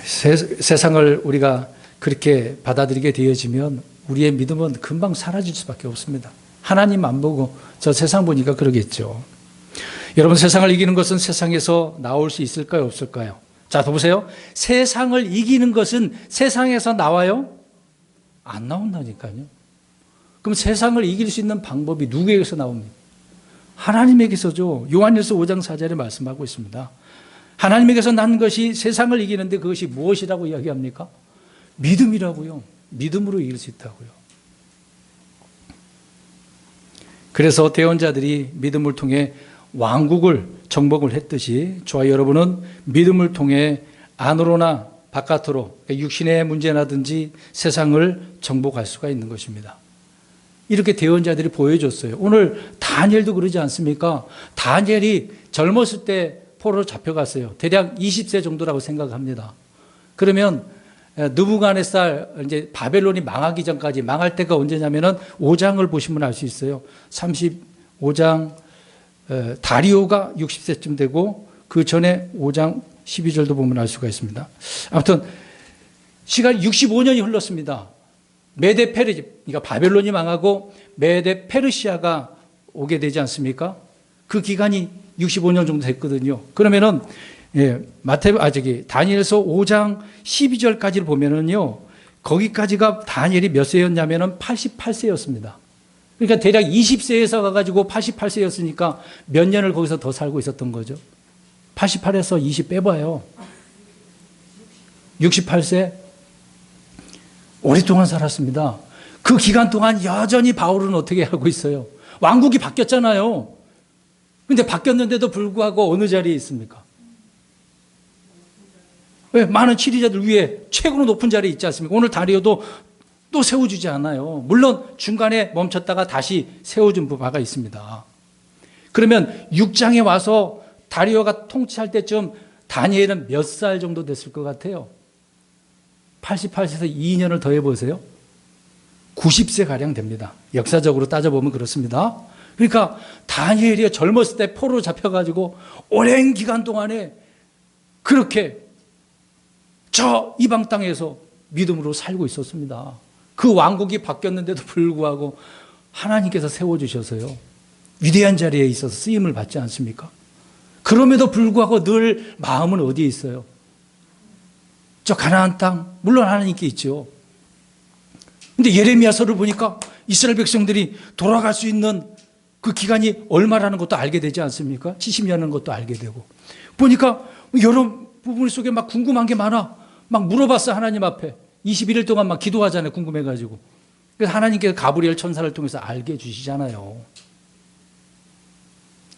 세상을 우리가 그렇게 받아들이게 되어지면 우리의 믿음은 금방 사라질 수밖에 없습니다. 하나님 안 보고 저 세상 보니까 그러겠죠. 여러분, 세상을 이기는 것은 세상에서 나올 수 있을까요, 없을까요? 자, 보세요. 세상을 이기는 것은 세상에서 나와요? 안 나온다니까요. 그럼 세상을 이길 수 있는 방법이 누구에게서 나옵니까? 하나님에게서죠. 요한일서 5장 4절에 말씀하고 있습니다. 하나님에게서 난 것이 세상을 이기는데 그것이 무엇이라고 이야기합니까? 믿음이라고요. 믿음으로 이길 수 있다고요. 그래서 대언자들이 믿음을 통해 왕국을 정복을 했듯이 저와 여러분은 믿음을 통해 안으로나 바깥으로 육신의 문제라든지 세상을 정복할 수가 있는 것입니다. 이렇게 대언자들이 보여줬어요. 오늘 다니엘도 그러지 않습니까? 다니엘이 젊었을 때 포로로 잡혀갔어요. 대략 20세 정도라고 생각합니다. 그러면 느부갓네살 이제 바벨론이 망하기 전까지, 망할 때가 언제냐면은 5장을 보시면 알 수 있어요. 35장 다리오가 60세쯤 되고 그 전에 5장 12절도 보면 알 수가 있습니다. 아무튼 시간이 65년이 흘렀습니다. 메데 페르시, 그러니까 바벨론이 망하고 메데 페르시아가 오게 되지 않습니까? 그 기간이 65년 정도 됐거든요. 그러면은 다니엘서 5장 12절까지를 보면은요, 거기까지가 다니엘이 몇 세였냐면은 88세였습니다. 그러니까 대략 20세에서 가가지고 88세였으니까 몇 년을 거기서 더 살고 있었던 거죠. 88에서 20 빼봐요. 68세. 오랫동안 살았습니다. 그 기간 동안 여전히 바울은 어떻게 하고 있어요? 왕국이 바뀌었잖아요. 근데 바뀌었는데도 불구하고 어느 자리에 있습니까? 왜? 많은 치리자들 위에 최고로 높은 자리에 있지 않습니까? 오늘 다리오도 또 세워주지 않아요. 물론 중간에 멈췄다가 다시 세워준 바가 있습니다. 그러면 6장에 와서 다리오가 통치할 때쯤 다니엘은 몇 살 정도 됐을 것 같아요? 88세에서 2년을 더해보세요. 90세가량 됩니다. 역사적으로 따져보면 그렇습니다. 그러니까 다니엘이 젊었을 때 포로로 잡혀가지고 오랜 기간 동안에 그렇게 저 이방 땅에서 믿음으로 살고 있었습니다. 그 왕국이 바뀌었는데도 불구하고 하나님께서 세워주셔서요, 위대한 자리에 있어서 쓰임을 받지 않습니까? 그럼에도 불구하고 늘 마음은 어디에 있어요? 저 가나안 땅, 물론 하나님께 있죠. 근데 예레미야서를 보니까 이스라엘 백성들이 돌아갈 수 있는 그 기간이 얼마라는 것도 알게 되지 않습니까? 70년인 것도 알게 되고. 보니까 여러 부분 속에 막 궁금한 게 많아. 막 물어봤어, 하나님 앞에. 21일 동안 막 기도하잖아요, 궁금해가지고. 그래서 하나님께서 가브리엘 천사를 통해서 알게 해주시잖아요.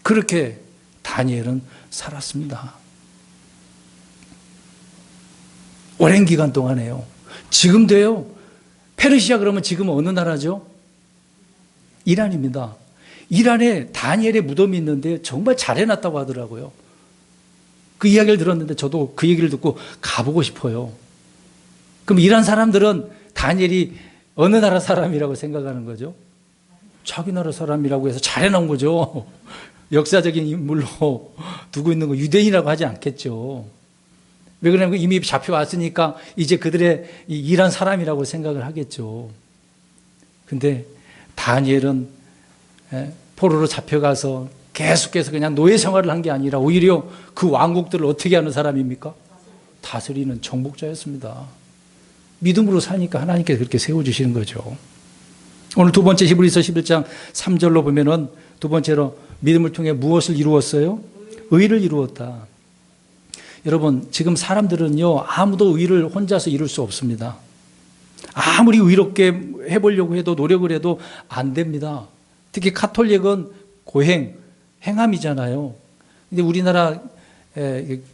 그렇게 다니엘은 살았습니다. 오랜 기간 동안에요. 지금도요. 페르시아 그러면 지금 어느 나라죠? 이란입니다. 이란에 다니엘의 무덤이 있는데 정말 잘 해놨다고 하더라고요. 그 이야기를 들었는데 저도 그 얘기를 듣고 가보고 싶어요. 그럼 이란 사람들은 다니엘이 어느 나라 사람이라고 생각하는 거죠? 자기 나라 사람이라고 해서 잘 해놓은 거죠. 역사적인 인물로 두고 있는 거 유대인이라고 하지 않겠죠. 왜 그러냐면 이미 잡혀왔으니까 이제 그들의 이란 사람이라고 생각을 하겠죠. 근데 다니엘은 포로로 잡혀가서 계속해서 그냥 노예 생활을 한 게 아니라 오히려 그 왕국들을 어떻게 하는 사람입니까? 다스리는 정복자였습니다. 믿음으로 사니까 하나님께서 그렇게 세워주시는 거죠. 오늘 두 번째 히브리서 11장 3절로 보면은 두 번째로 믿음을 통해 무엇을 이루었어요? 의를 이루었다. 여러분, 지금 사람들은요, 아무도 의를 혼자서 이룰 수 없습니다. 아무리 의롭게 해보려고 해도 노력을 해도 안 됩니다. 특히 카톨릭은 고행, 행함이잖아요. 근데 우리나라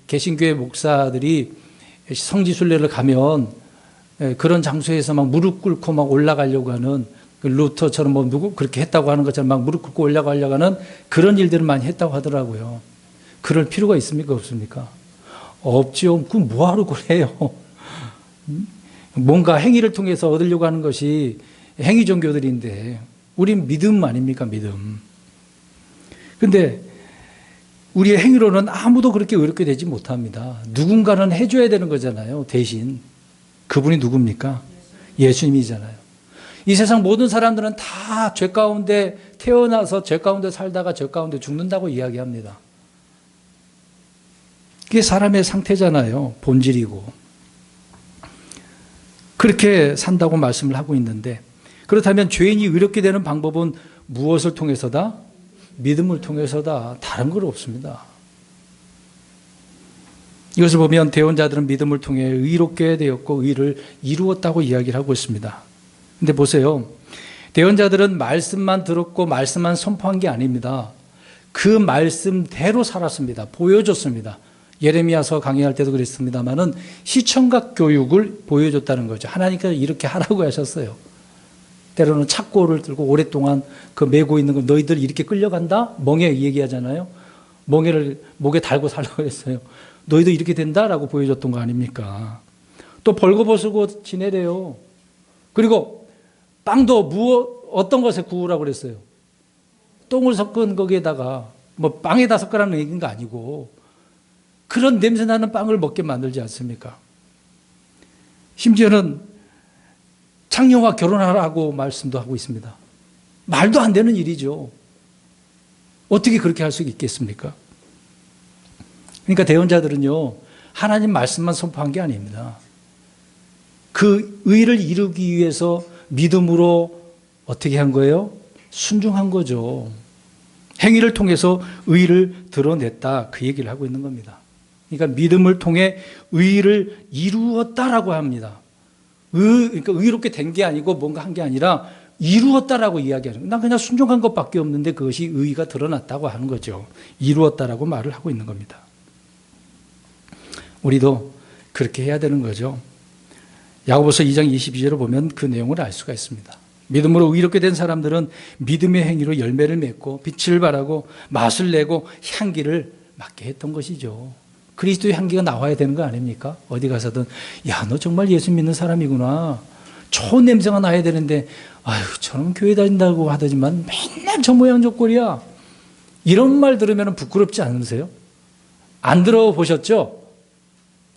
개신교회 목사들이 성지순례를 가면 그런 장소에서 막 무릎 꿇고 막 올라가려고 하는, 루터처럼 뭐 누구 그렇게 했다고 하는 것처럼 막 무릎 꿇고 올라가려고 하는 그런 일들을 많이 했다고 하더라고요. 그럴 필요가 있습니까? 없습니까? 없죠. 그럼 뭐하러 그래요? 뭔가 행위를 통해서 얻으려고 하는 것이 행위 종교들인데 우린 믿음 아닙니까? 믿음. 근데 우리의 행위로는 아무도 그렇게 의롭게 되지 못합니다. 누군가는 해줘야 되는 거잖아요. 대신. 그분이 누굽니까? 예수님이잖아요. 이 세상 모든 사람들은 다 죄 가운데 태어나서 죄 가운데 살다가 죄 가운데 죽는다고 이야기합니다. 그게 사람의 상태잖아요. 본질이고. 그렇게 산다고 말씀을 하고 있는데, 그렇다면 죄인이 의롭게 되는 방법은 무엇을 통해서다? 믿음을 통해서다. 다른 건 없습니다. 이것을 보면 대언자들은 믿음을 통해 의롭게 되었고 의를 이루었다고 이야기를 하고 있습니다. 근데 보세요. 대언자들은 말씀만 들었고 말씀만 선포한 게 아닙니다. 그 말씀대로 살았습니다. 보여줬습니다. 예레미야서 강의할 때도 그랬습니다만은 시청각 교육을 보여줬다는 거죠. 하나님께서 이렇게 하라고 하셨어요. 때로는 착고를 들고 오랫동안 그 메고 있는 거 너희들 이렇게 끌려간다? 멍에 얘기하잖아요. 멍에를 목에 달고 살라고 했어요. 너희도 이렇게 된다라고 보여줬던 거 아닙니까? 또 벌거벗고 지내래요. 그리고 빵도 어떤 것에 구우라고 그랬어요? 똥을 섞은 거기에다가 뭐 빵에다 섞으라는 얘기인 거 아니고 그런 냄새나는 빵을 먹게 만들지 않습니까? 심지어는 창녀와 결혼하라고 말씀도 하고 있습니다. 말도 안 되는 일이죠. 어떻게 그렇게 할 수 있겠습니까? 그러니까 대언자들은요, 하나님 말씀만 선포한 게 아닙니다. 그 의를 이루기 위해서 믿음으로 어떻게 한 거예요? 순종한 거죠. 행위를 통해서 의를 드러냈다. 그 얘기를 하고 있는 겁니다. 그러니까 믿음을 통해 의를 이루었다라고 합니다. 그러니까 의롭게 된 게 아니고 뭔가 한 게 아니라 이루었다라고 이야기하는 거예요. 난 그냥 순종한 것밖에 없는데 그것이 의가 드러났다고 하는 거죠. 이루었다라고 말을 하고 있는 겁니다. 우리도 그렇게 해야 되는 거죠. 야고보서 2장 22절을 보면 그 내용을 알 수가 있습니다. 믿음으로 의롭게 된 사람들은 믿음의 행위로 열매를 맺고 빛을 발하고 맛을 내고 향기를 맡게 했던 것이죠. 그리스도의 향기가 나와야 되는 거 아닙니까? 어디 가서든 야, 너 정말 예수 믿는 사람이구나. 좋은 냄새가 나야 되는데 아유, 저놈 교회 다닌다고 하더지만 맨날 저 모양 저 꼴이야. 이런 말 들으면 부끄럽지 않으세요? 안 들어보셨죠?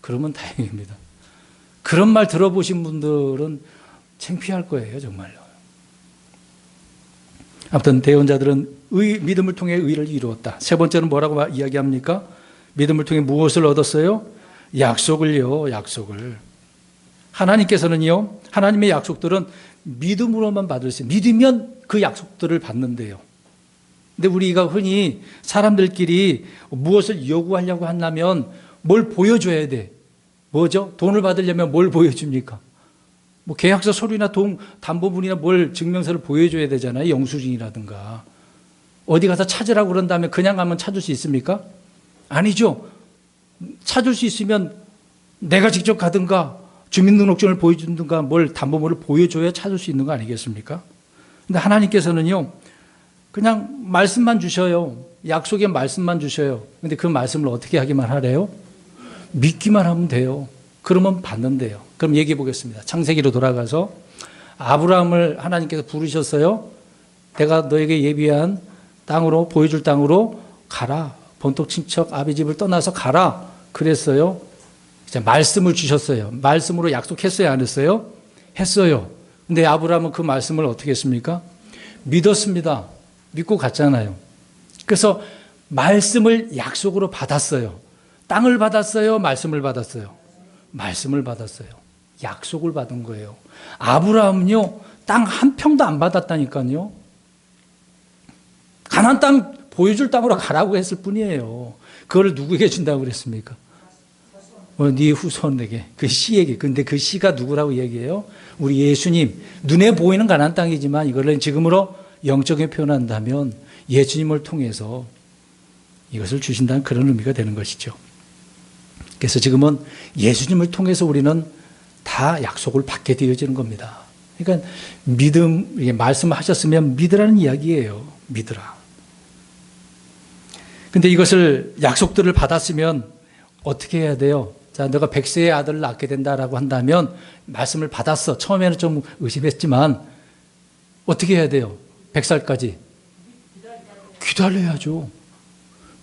그러면 다행입니다. 그런 말 들어보신 분들은 창피할 거예요, 정말로. 아무튼 대언자들은 믿음을 통해 의를 이루었다. 세 번째는 뭐라고 이야기합니까? 믿음을 통해 무엇을 얻었어요? 약속을요, 약속을. 하나님께서는요, 하나님의 약속들은 믿음으로만 받을 수 있어요. 믿으면 그 약속들을 받는데요. 근데 우리가 흔히 사람들끼리 무엇을 요구하려고 한다면 뭘 보여줘야 돼. 뭐죠? 돈을 받으려면 뭘 보여줍니까? 뭐 계약서 서류나 담보물이나 뭘 증명서를 보여줘야 되잖아요. 영수증이라든가. 어디 가서 찾으라고 그런 다음에 그냥 가면 찾을 수 있습니까? 아니죠. 찾을 수 있으면 내가 직접 가든가 주민등록증을 보여주든가 뭘 담보물을 보여줘야 찾을 수 있는 거 아니겠습니까? 근데 하나님께서는요, 그냥 말씀만 주셔요. 약속의 말씀만 주셔요. 근데 그 말씀을 어떻게 하기만 하래요? 믿기만 하면 돼요. 그러면 받는데요. 그럼 얘기해 보겠습니다. 창세기로 돌아가서 아브라함을 하나님께서 부르셨어요. 내가 너에게 예비한 땅으로, 보여줄 땅으로 가라. 본토 친척 아비 집을 떠나서 가라. 그랬어요. 이제 말씀을 주셨어요. 말씀으로 약속했어요, 안 했어요? 했어요. 근데 아브라함은 그 말씀을 어떻게 했습니까? 믿었습니다. 믿고 갔잖아요. 그래서 말씀을 약속으로 받았어요. 땅을 받았어요? 말씀을 받았어요? 말씀을 받았어요. 약속을 받은 거예요. 아브라함은요, 땅 한 평도 안 받았다니까요. 가나안 땅 보여줄 땅으로 가라고 했을 뿐이에요. 그걸 누구에게 준다고 그랬습니까? 네 후손에게, 그 씨에게. 근데 그 씨가 누구라고 얘기해요? 우리 예수님. 눈에 보이는 가나안 땅이지만 이걸 지금으로 영적인 표현한다면 예수님을 통해서 이것을 주신다는 그런 의미가 되는 것이죠. 그래서 지금은 예수님을 통해서 우리는 다 약속을 받게 되어지는 겁니다. 그러니까 믿음, 말씀하셨으면 믿으라는 이야기예요. 믿으라. 근데 이것을 약속들을 받았으면 어떻게 해야 돼요? 자, 너가 100세의 아들을 낳게 된다라고 한다면 말씀을 받았어. 처음에는 좀 의심했지만 어떻게 해야 돼요? 100살까지? 기다려야죠.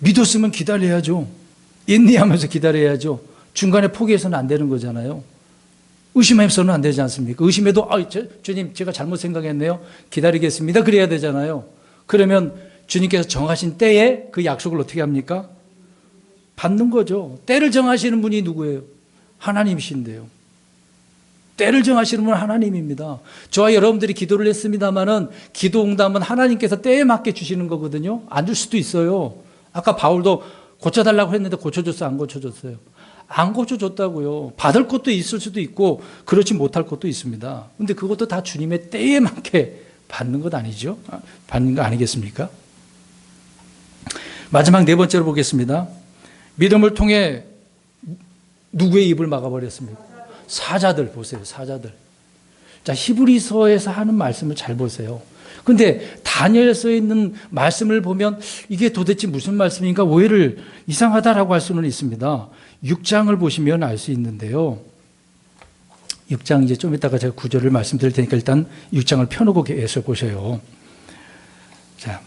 믿었으면 기다려야죠. 인내하면서 기다려야죠. 중간에 포기해서는 안 되는 거잖아요. 의심해서는 안 되지 않습니까? 의심해도 주님 제가 잘못 생각했네요. 기다리겠습니다. 그래야 되잖아요. 그러면 주님께서 정하신 때에 그 약속을 어떻게 합니까? 받는 거죠. 때를 정하시는 분이 누구예요? 하나님이신데요. 때를 정하시는 분은 하나님입니다. 저와 여러분들이 기도를 했습니다마는 기도 응답은 하나님께서 때에 맞게 주시는 거거든요. 안 줄 수도 있어요. 아까 바울도 고쳐달라고 했는데 고쳐줬어요? 안 고쳐줬어요? 안 고쳐줬다고요. 받을 것도 있을 수도 있고 그렇지 못할 것도 있습니다. 근데 그것도 다 주님의 때에 맞게 받는 것 아니죠? 받는 거 아니겠습니까? 마지막 네 번째로 보겠습니다. 믿음을 통해 누구의 입을 막아버렸습니까? 사자들 보세요. 사자들. 자, 히브리서에서 하는 말씀을 잘 보세요. 근데 다니엘서에 있는 말씀을 보면 이게 도대체 무슨 말씀인가 오해를 이상하다라고 할 수는 있습니다. 6장을 보시면 알 수 있는데요. 6장 이제 좀 이따가 제가 구절을 말씀드릴 테니까 일단 6장을 펴놓고 계속 보셔요. 자,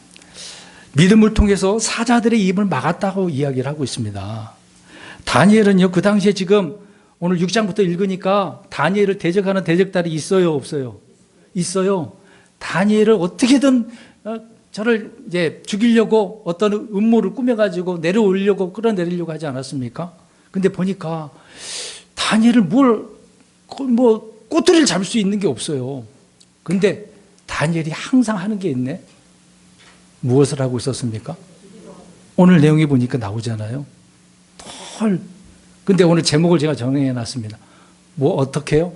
믿음을 통해서 사자들의 입을 막았다고 이야기를 하고 있습니다. 다니엘은요, 그 당시에 지금 오늘 6장부터 읽으니까 다니엘을 대적하는 대적달이 있어요, 없어요? 있어요. 다니엘을 어떻게든 저를 이제 죽이려고 어떤 음모를 꾸며가지고 내려오려고 끌어내리려고 하지 않았습니까? 근데 보니까 다니엘을 꼬투리를 잡을 수 있는 게 없어요. 근데 다니엘이 항상 하는 게 있네. 무엇을 하고 있었습니까? 오늘 내용이 보니까 나오잖아요. 근데 오늘 제목을 제가 정해 놨습니다. 뭐 어떻게 해요?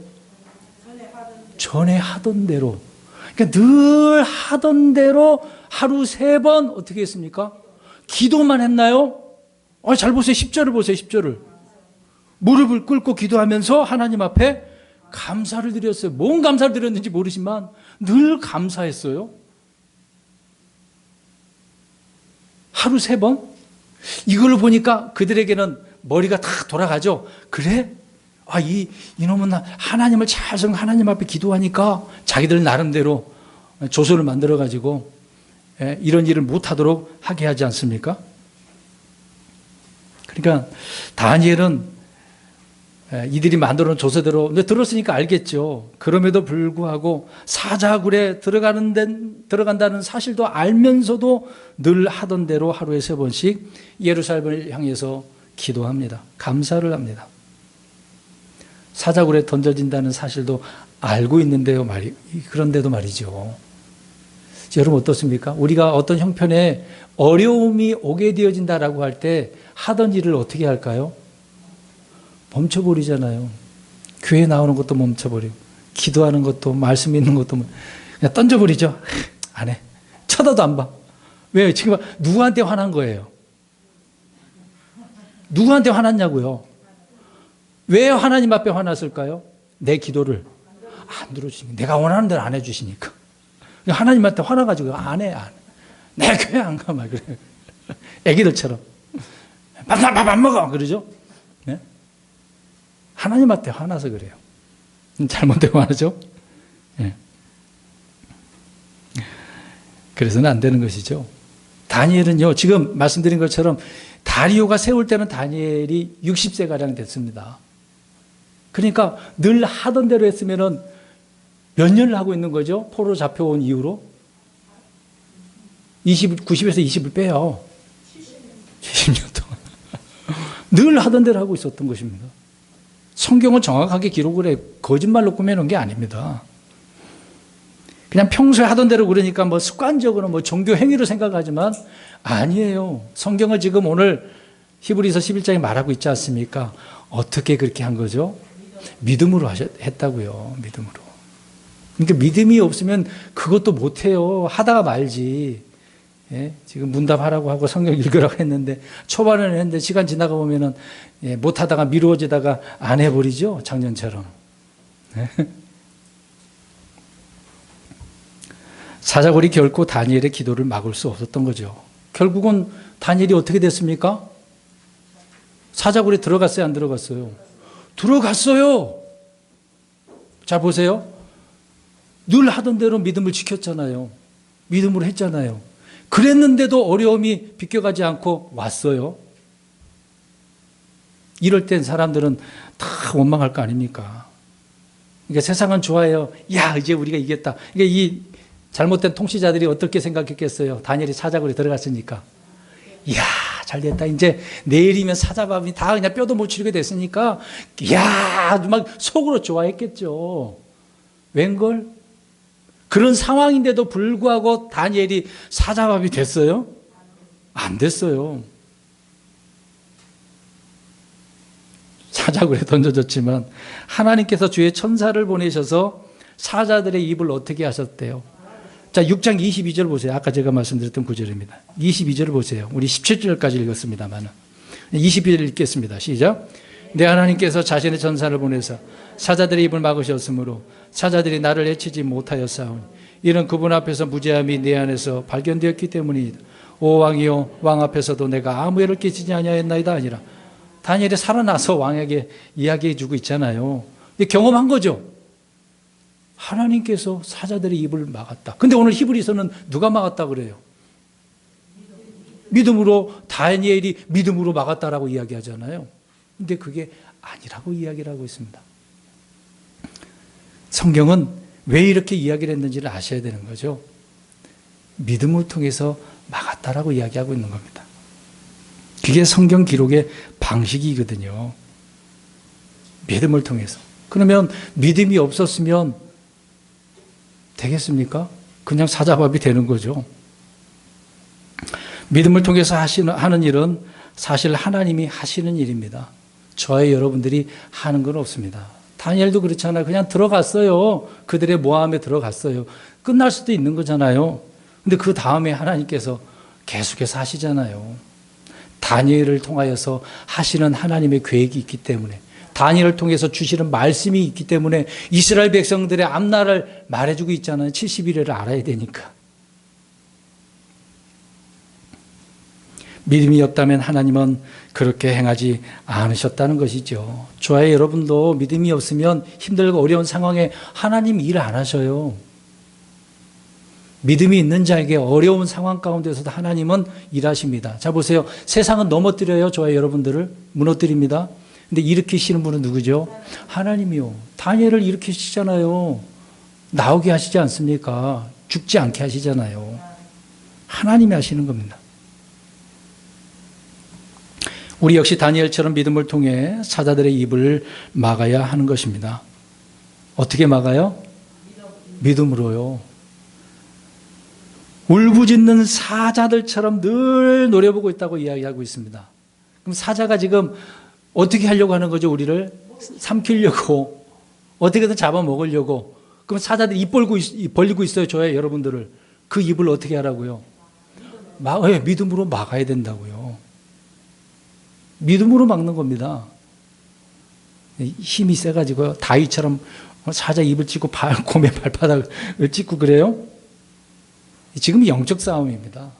전에 하던 대로. 그러니까 늘 하던 대로 하루 3번 어떻게 했습니까? 기도만 했나요? 잘 보세요. 10절을 보세요. 10절을. 무릎을 꿇고 기도하면서 하나님 앞에 감사를 드렸어요. 뭔 감사를 드렸는지 모르지만 늘 감사했어요. 하루 3번? 이걸 보니까 그들에게는 머리가 다 돌아가죠. 그래? 이놈은 하나님을 하나님 앞에 기도하니까 자기들 나름대로 조서를 만들어가지고 이런 일을 못하도록 하게 하지 않습니까? 그러니까 다니엘은 이들이 만들어 놓은 조서대로 들었으니까 알겠죠. 그럼에도 불구하고 사자굴에 들어간다는 사실도 알면서도 늘 하던 대로 하루에 3번씩 예루살렘을 향해서 기도합니다. 감사를 합니다. 사자굴에 던져진다는 사실도 알고 있는데요. 그런데도 말이죠. 여러분 어떻습니까? 우리가 어떤 형편에 어려움이 오게 되어진다라고 할 때 하던 일을 어떻게 할까요? 멈춰버리잖아요. 교회 나오는 것도 멈춰버리고 기도하는 것도 말씀 있는 것도 그냥 던져버리죠. 안 해. 쳐다도 안 봐. 왜요? 지금 누구한테 화난 거예요? 누구한테 화났냐고요? 왜 하나님 앞에 화났을까요? 내 기도를 안 들어주시니까. 내가 원하는 대로 안 해주시니까. 하나님한테 화나가지고 안 해. 내 교회 안 가. 막 그래요. 애기들처럼. 밥 안 먹어. 그러죠? 네? 하나님한테 화나서 그래요. 잘못되고 화나죠? 네. 그래서는 안 되는 것이죠. 다니엘은요, 지금 말씀드린 것처럼 다리오가 세울 때는 다니엘이 60세가량 됐습니다. 그러니까 늘 하던 대로 했으면은 몇 년을 하고 있는 거죠? 포로 잡혀온 이후로? 90에서 20을 빼요. 70년 동안. 늘 하던 대로 하고 있었던 것입니다. 성경은 정확하게 기록을 해 거짓말로 꾸며놓은 게 아닙니다. 그냥 평소에 하던 대로 그러니까 습관적으로 종교 행위로 생각하지만 아니에요. 성경을 지금 오늘 히브리서 11장에 말하고 있지 않습니까? 어떻게 그렇게 한 거죠? 믿음으로 했다고요. 믿음으로. 그러니까 믿음이 없으면 그것도 못해요. 하다가 말지. 예? 지금 문답하라고 하고 성경 읽으라고 했는데 초반에는 했는데 시간 지나가 보면은 못하다가 미루어지다가 안 해버리죠. 작년처럼. 예? 사자굴이 결코 다니엘의 기도를 막을 수 없었던 거죠. 결국은 다니엘이 어떻게 됐습니까? 사자굴에 들어갔어요? 안 들어갔어요? 들어갔어요. 자 보세요. 늘 하던 대로 믿음을 지켰잖아요. 믿음으로 했잖아요. 그랬는데도 어려움이 비껴가지 않고 왔어요. 이럴 땐 사람들은 다 원망할 거 아닙니까? 그러니까 세상은 좋아해요. 야, 이제 우리가 이겼다. 그러니까 이 잘못된 통치자들이 어떻게 생각했겠어요? 다니엘이 사자굴에 들어갔으니까. 이야, 잘 됐다. 이제 내일이면 사자밥이 다 그냥 뼈도 못 치르게 됐으니까, 이야, 막 속으로 좋아했겠죠. 웬걸? 그런 상황인데도 불구하고 다니엘이 사자밥이 됐어요? 안 됐어요. 사자굴에 던져졌지만 하나님께서 주의 천사를 보내셔서 사자들의 입을 어떻게 하셨대요? 자, 6장 22절 보세요. 아까 제가 말씀드렸던 구절입니다. 22절을 보세요. 우리 17절까지 읽었습니다만 22절 읽겠습니다. 시작. 내 하나님께서 자신의 천사를 보내서 사자들의 입을 막으셨으므로 사자들이 나를 해치지 못하였사오니 이는 그분 앞에서 무죄함이 내 안에서 발견되었기 때문이다. 오 왕이요, 왕 앞에서도 내가 아무 애를 끼치지 아니하였나이다. 아니라 다니엘이 살아나서 왕에게 이야기해 주고 있잖아요. 경험한 거죠. 하나님께서 사자들의 입을 막았다. 근데 오늘 히브리서는 누가 막았다 그래요? 믿음으로, 다니엘이 믿음으로 막았다라고 이야기하잖아요. 근데 그게 아니라고 이야기를 하고 있습니다. 성경은 왜 이렇게 이야기를 했는지를 아셔야 되는 거죠. 믿음을 통해서 막았다라고 이야기하고 있는 겁니다. 그게 성경 기록의 방식이거든요. 믿음을 통해서. 그러면 믿음이 없었으면 되겠습니까? 그냥 사자밥이 되는 거죠. 믿음을 통해서 하는 일은 사실 하나님이 하시는 일입니다. 저와 여러분들이 하는 건 없습니다. 다니엘도 그렇잖아요. 그냥 들어갔어요. 그들의 모함에 들어갔어요. 끝날 수도 있는 거잖아요. 근데 그 다음에 하나님께서 계속해서 하시잖아요. 다니엘을 통하여서 하시는 하나님의 계획이 있기 때문에, 다니엘을 통해서 주시는 말씀이 있기 때문에 이스라엘 백성들의 앞날을 말해주고 있잖아요. 70일을 알아야 되니까. 믿음이 없다면 하나님은 그렇게 행하지 않으셨다는 것이죠. 저와 여러분도 믿음이 없으면 힘들고 어려운 상황에 하나님 일 안 하셔요. 믿음이 있는 자에게 어려운 상황 가운데서도 하나님은 일하십니다. 자, 보세요. 세상은 넘어뜨려요. 저와 여러분들을 무너뜨립니다. 근데 일으키시는 분은 누구죠? 하나님이요. 다니엘을 일으키시잖아요. 나오게 하시지 않습니까? 죽지 않게 하시잖아요. 하나님이 하시는 겁니다. 우리 역시 다니엘처럼 믿음을 통해 사자들의 입을 막아야 하는 것입니다. 어떻게 막아요? 믿음으로요. 울부짖는 사자들처럼 늘 노려보고 있다고 이야기하고 있습니다. 그럼 사자가 지금 어떻게 하려고 하는 거죠? 우리를 삼키려고, 어떻게든 잡아먹으려고. 그럼 사자들이 입 벌리고 있어요. 저의 여러분들을. 그 입을 어떻게 하라고요? 믿음으로 막아야 된다고요. 믿음으로 막는 겁니다. 힘이 세가지고 다윗처럼 사자 입을 찢고 곰의 발바닥을 찢고 그래요? 지금 영적 싸움입니다.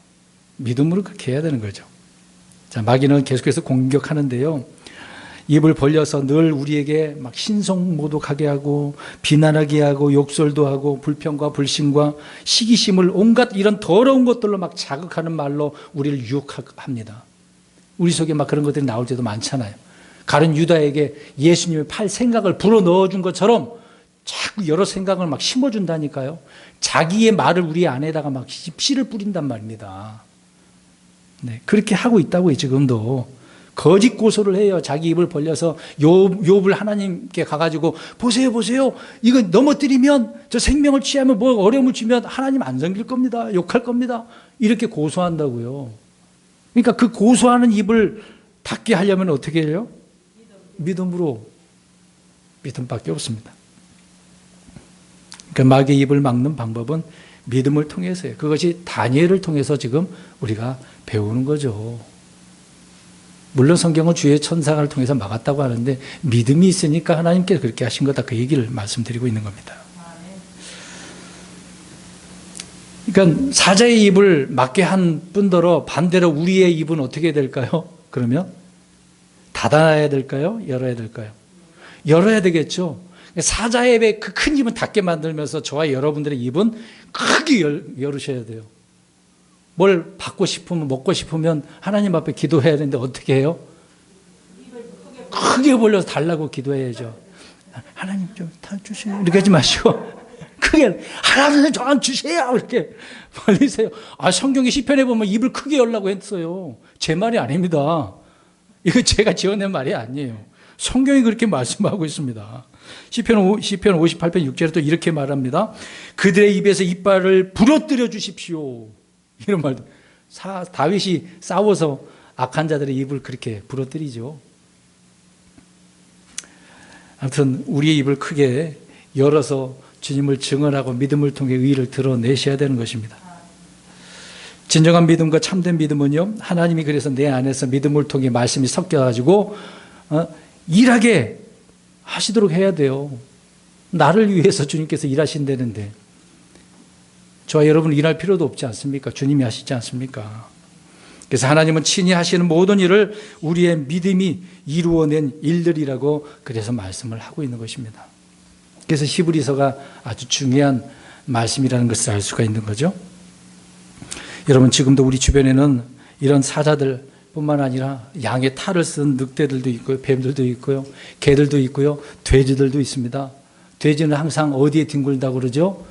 믿음으로 그렇게 해야 되는 거죠. 자, 마귀는 계속해서 공격하는데요. 입을 벌려서 늘 우리에게 막 신성모독하게 하고 비난하게 하고 욕설도 하고 불평과 불신과 시기심을 온갖 이런 더러운 것들로 막 자극하는 말로 우리를 유혹합니다. 우리 속에 막 그런 것들이 나올 때도 많잖아요. 가룟 유다에게 예수님의 팔 생각을 불어 넣어준 것처럼 자꾸 여러 생각을 막 심어준다니까요. 자기의 말을 우리 안에다가 막 씨를 뿌린단 말입니다. 네, 그렇게 하고 있다고요. 지금도 거짓 고소를 해요. 자기 입을 벌려서 욥을 하나님께 가가지고 보세요 이거 넘어뜨리면, 저 생명을 취하면, 뭐 어려움을 주면 하나님 안 섬길 겁니다. 욕할 겁니다. 이렇게 고소한다고요. 그러니까 그 고소하는 입을 닫게 하려면 어떻게 해요? 믿음으로. 믿음밖에 없습니다. 그 마귀의 입을 막는 방법은 믿음을 통해서요. 그것이 다니엘을 통해서 지금 우리가 배우는 거죠. 물론 성경은 주의 천사를 통해서 막았다고 하는데 믿음이 있으니까 하나님께서 그렇게 하신 거다, 그 얘기를 말씀드리고 있는 겁니다. 그러니까 사자의 입을 막게 한 뿐더러 반대로 우리의 입은 어떻게 될까요? 그러면 닫아야 될까요? 열어야 될까요? 열어야 되겠죠. 사자의 배 그 큰 입은 닫게 만들면서 저와 여러분들의 입은 크게 열으셔야 돼요. 뭘 받고 싶으면, 먹고 싶으면 하나님 앞에 기도해야 되는데 어떻게 해요? 크게 벌려서 달라고 기도해야죠. 하나님 좀 다 주세요. 이렇게 하지 마시고 크게 하나님 저한 주세요. 이렇게 벌리세요. 성경의 시편에 보면 입을 크게 열라고 했어요. 제 말이 아닙니다. 이거 제가 지어낸 말이 아니에요. 성경이 그렇게 말씀하고 있습니다. 시편 58편 6절에 또 이렇게 말합니다. 그들의 입에서 이빨을 부러뜨려 주십시오. 이런 말도. 다윗이 싸워서 악한 자들의 입을 그렇게 부러뜨리죠. 아무튼 우리의 입을 크게 열어서 주님을 증언하고 믿음을 통해 의의를 드러내셔야 되는 것입니다. 진정한 믿음과 참된 믿음은요, 하나님이 그래서 내 안에서 믿음을 통해 말씀이 섞여가지고 일하게 하시도록 해야 돼요. 나를 위해서 주님께서 일하신다는데 저와 여러분 일할 필요도 없지 않습니까? 주님이 하시지 않습니까? 그래서 하나님은 친히 하시는 모든 일을 우리의 믿음이 이루어낸 일들이라고 그래서 말씀을 하고 있는 것입니다. 그래서 히브리서가 아주 중요한 말씀이라는 것을 알 수가 있는 거죠. 여러분, 지금도 우리 주변에는 이런 사자들 뿐만 아니라 양의 탈을 쓴 늑대들도 있고요, 뱀들도 있고요, 개들도 있고요, 돼지들도 있습니다. 돼지는 항상 어디에 뒹굴다고 그러죠?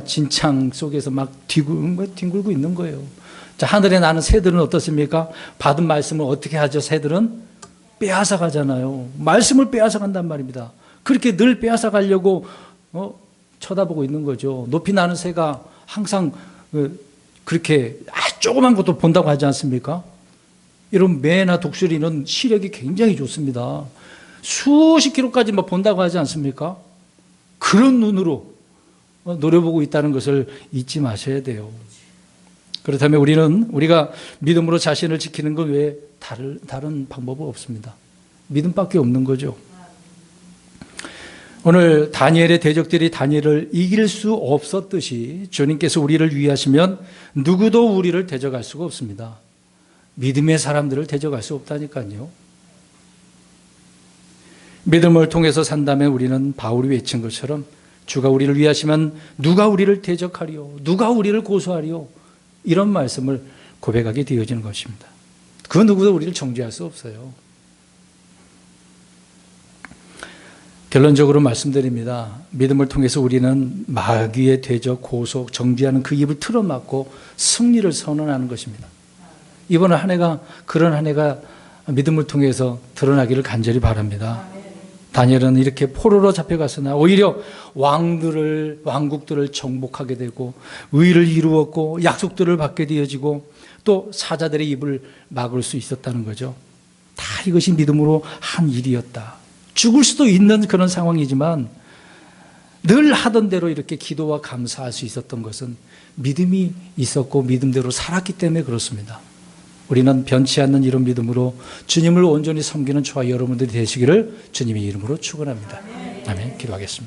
진창 속에서 막 뒹굴고 있는 거예요. 자, 하늘에 나는 새들은 어떻습니까? 받은 말씀을 어떻게 하죠? 새들은 빼앗아 가잖아요. 말씀을 빼앗아 간단 말입니다. 그렇게 늘 빼앗아 가려고 쳐다보고 있는 거죠. 높이 나는 새가 항상 그렇게 조그만 것도 본다고 하지 않습니까? 이런 매나 독수리는 시력이 굉장히 좋습니다. 수십 킬로까지 막 본다고 하지 않습니까? 그런 눈으로 노려보고 있다는 것을 잊지 마셔야 돼요. 그렇다면 우리가 믿음으로 자신을 지키는 것 외에 다른 방법은 없습니다. 믿음밖에 없는 거죠. 오늘 다니엘의 대적들이 다니엘을 이길 수 없었듯이 주님께서 우리를 위하시면 누구도 우리를 대적할 수가 없습니다. 믿음의 사람들을 대적할 수 없다니까요. 믿음을 통해서 산다면 우리는 바울이 외친 것처럼 주가 우리를 위하시면 누가 우리를 대적하리요? 누가 우리를 고소하리요? 이런 말씀을 고백하게 되어지는 것입니다. 그 누구도 우리를 정죄할 수 없어요. 결론적으로 말씀드립니다. 믿음을 통해서 우리는 마귀의 대적, 고속, 정죄하는 그 입을 틀어막고 승리를 선언하는 것입니다. 이번 한 해가 그런 한 해가 믿음을 통해서 드러나기를 간절히 바랍니다. 다니엘은 이렇게 포로로 잡혀갔으나 오히려 왕국들을 정복하게 되고 의를 이루었고 약속들을 받게 되어지고 또 사자들의 입을 막을 수 있었다는 거죠. 다 이것이 믿음으로 한 일이었다. 죽을 수도 있는 그런 상황이지만 늘 하던 대로 이렇게 기도와 감사할 수 있었던 것은 믿음이 있었고 믿음대로 살았기 때문에 그렇습니다. 우리는 변치 않는 이런 믿음으로 주님을 온전히 섬기는 저와 여러분들이 되시기를 주님의 이름으로 축원합니다. 아멘. 기도하겠습니다.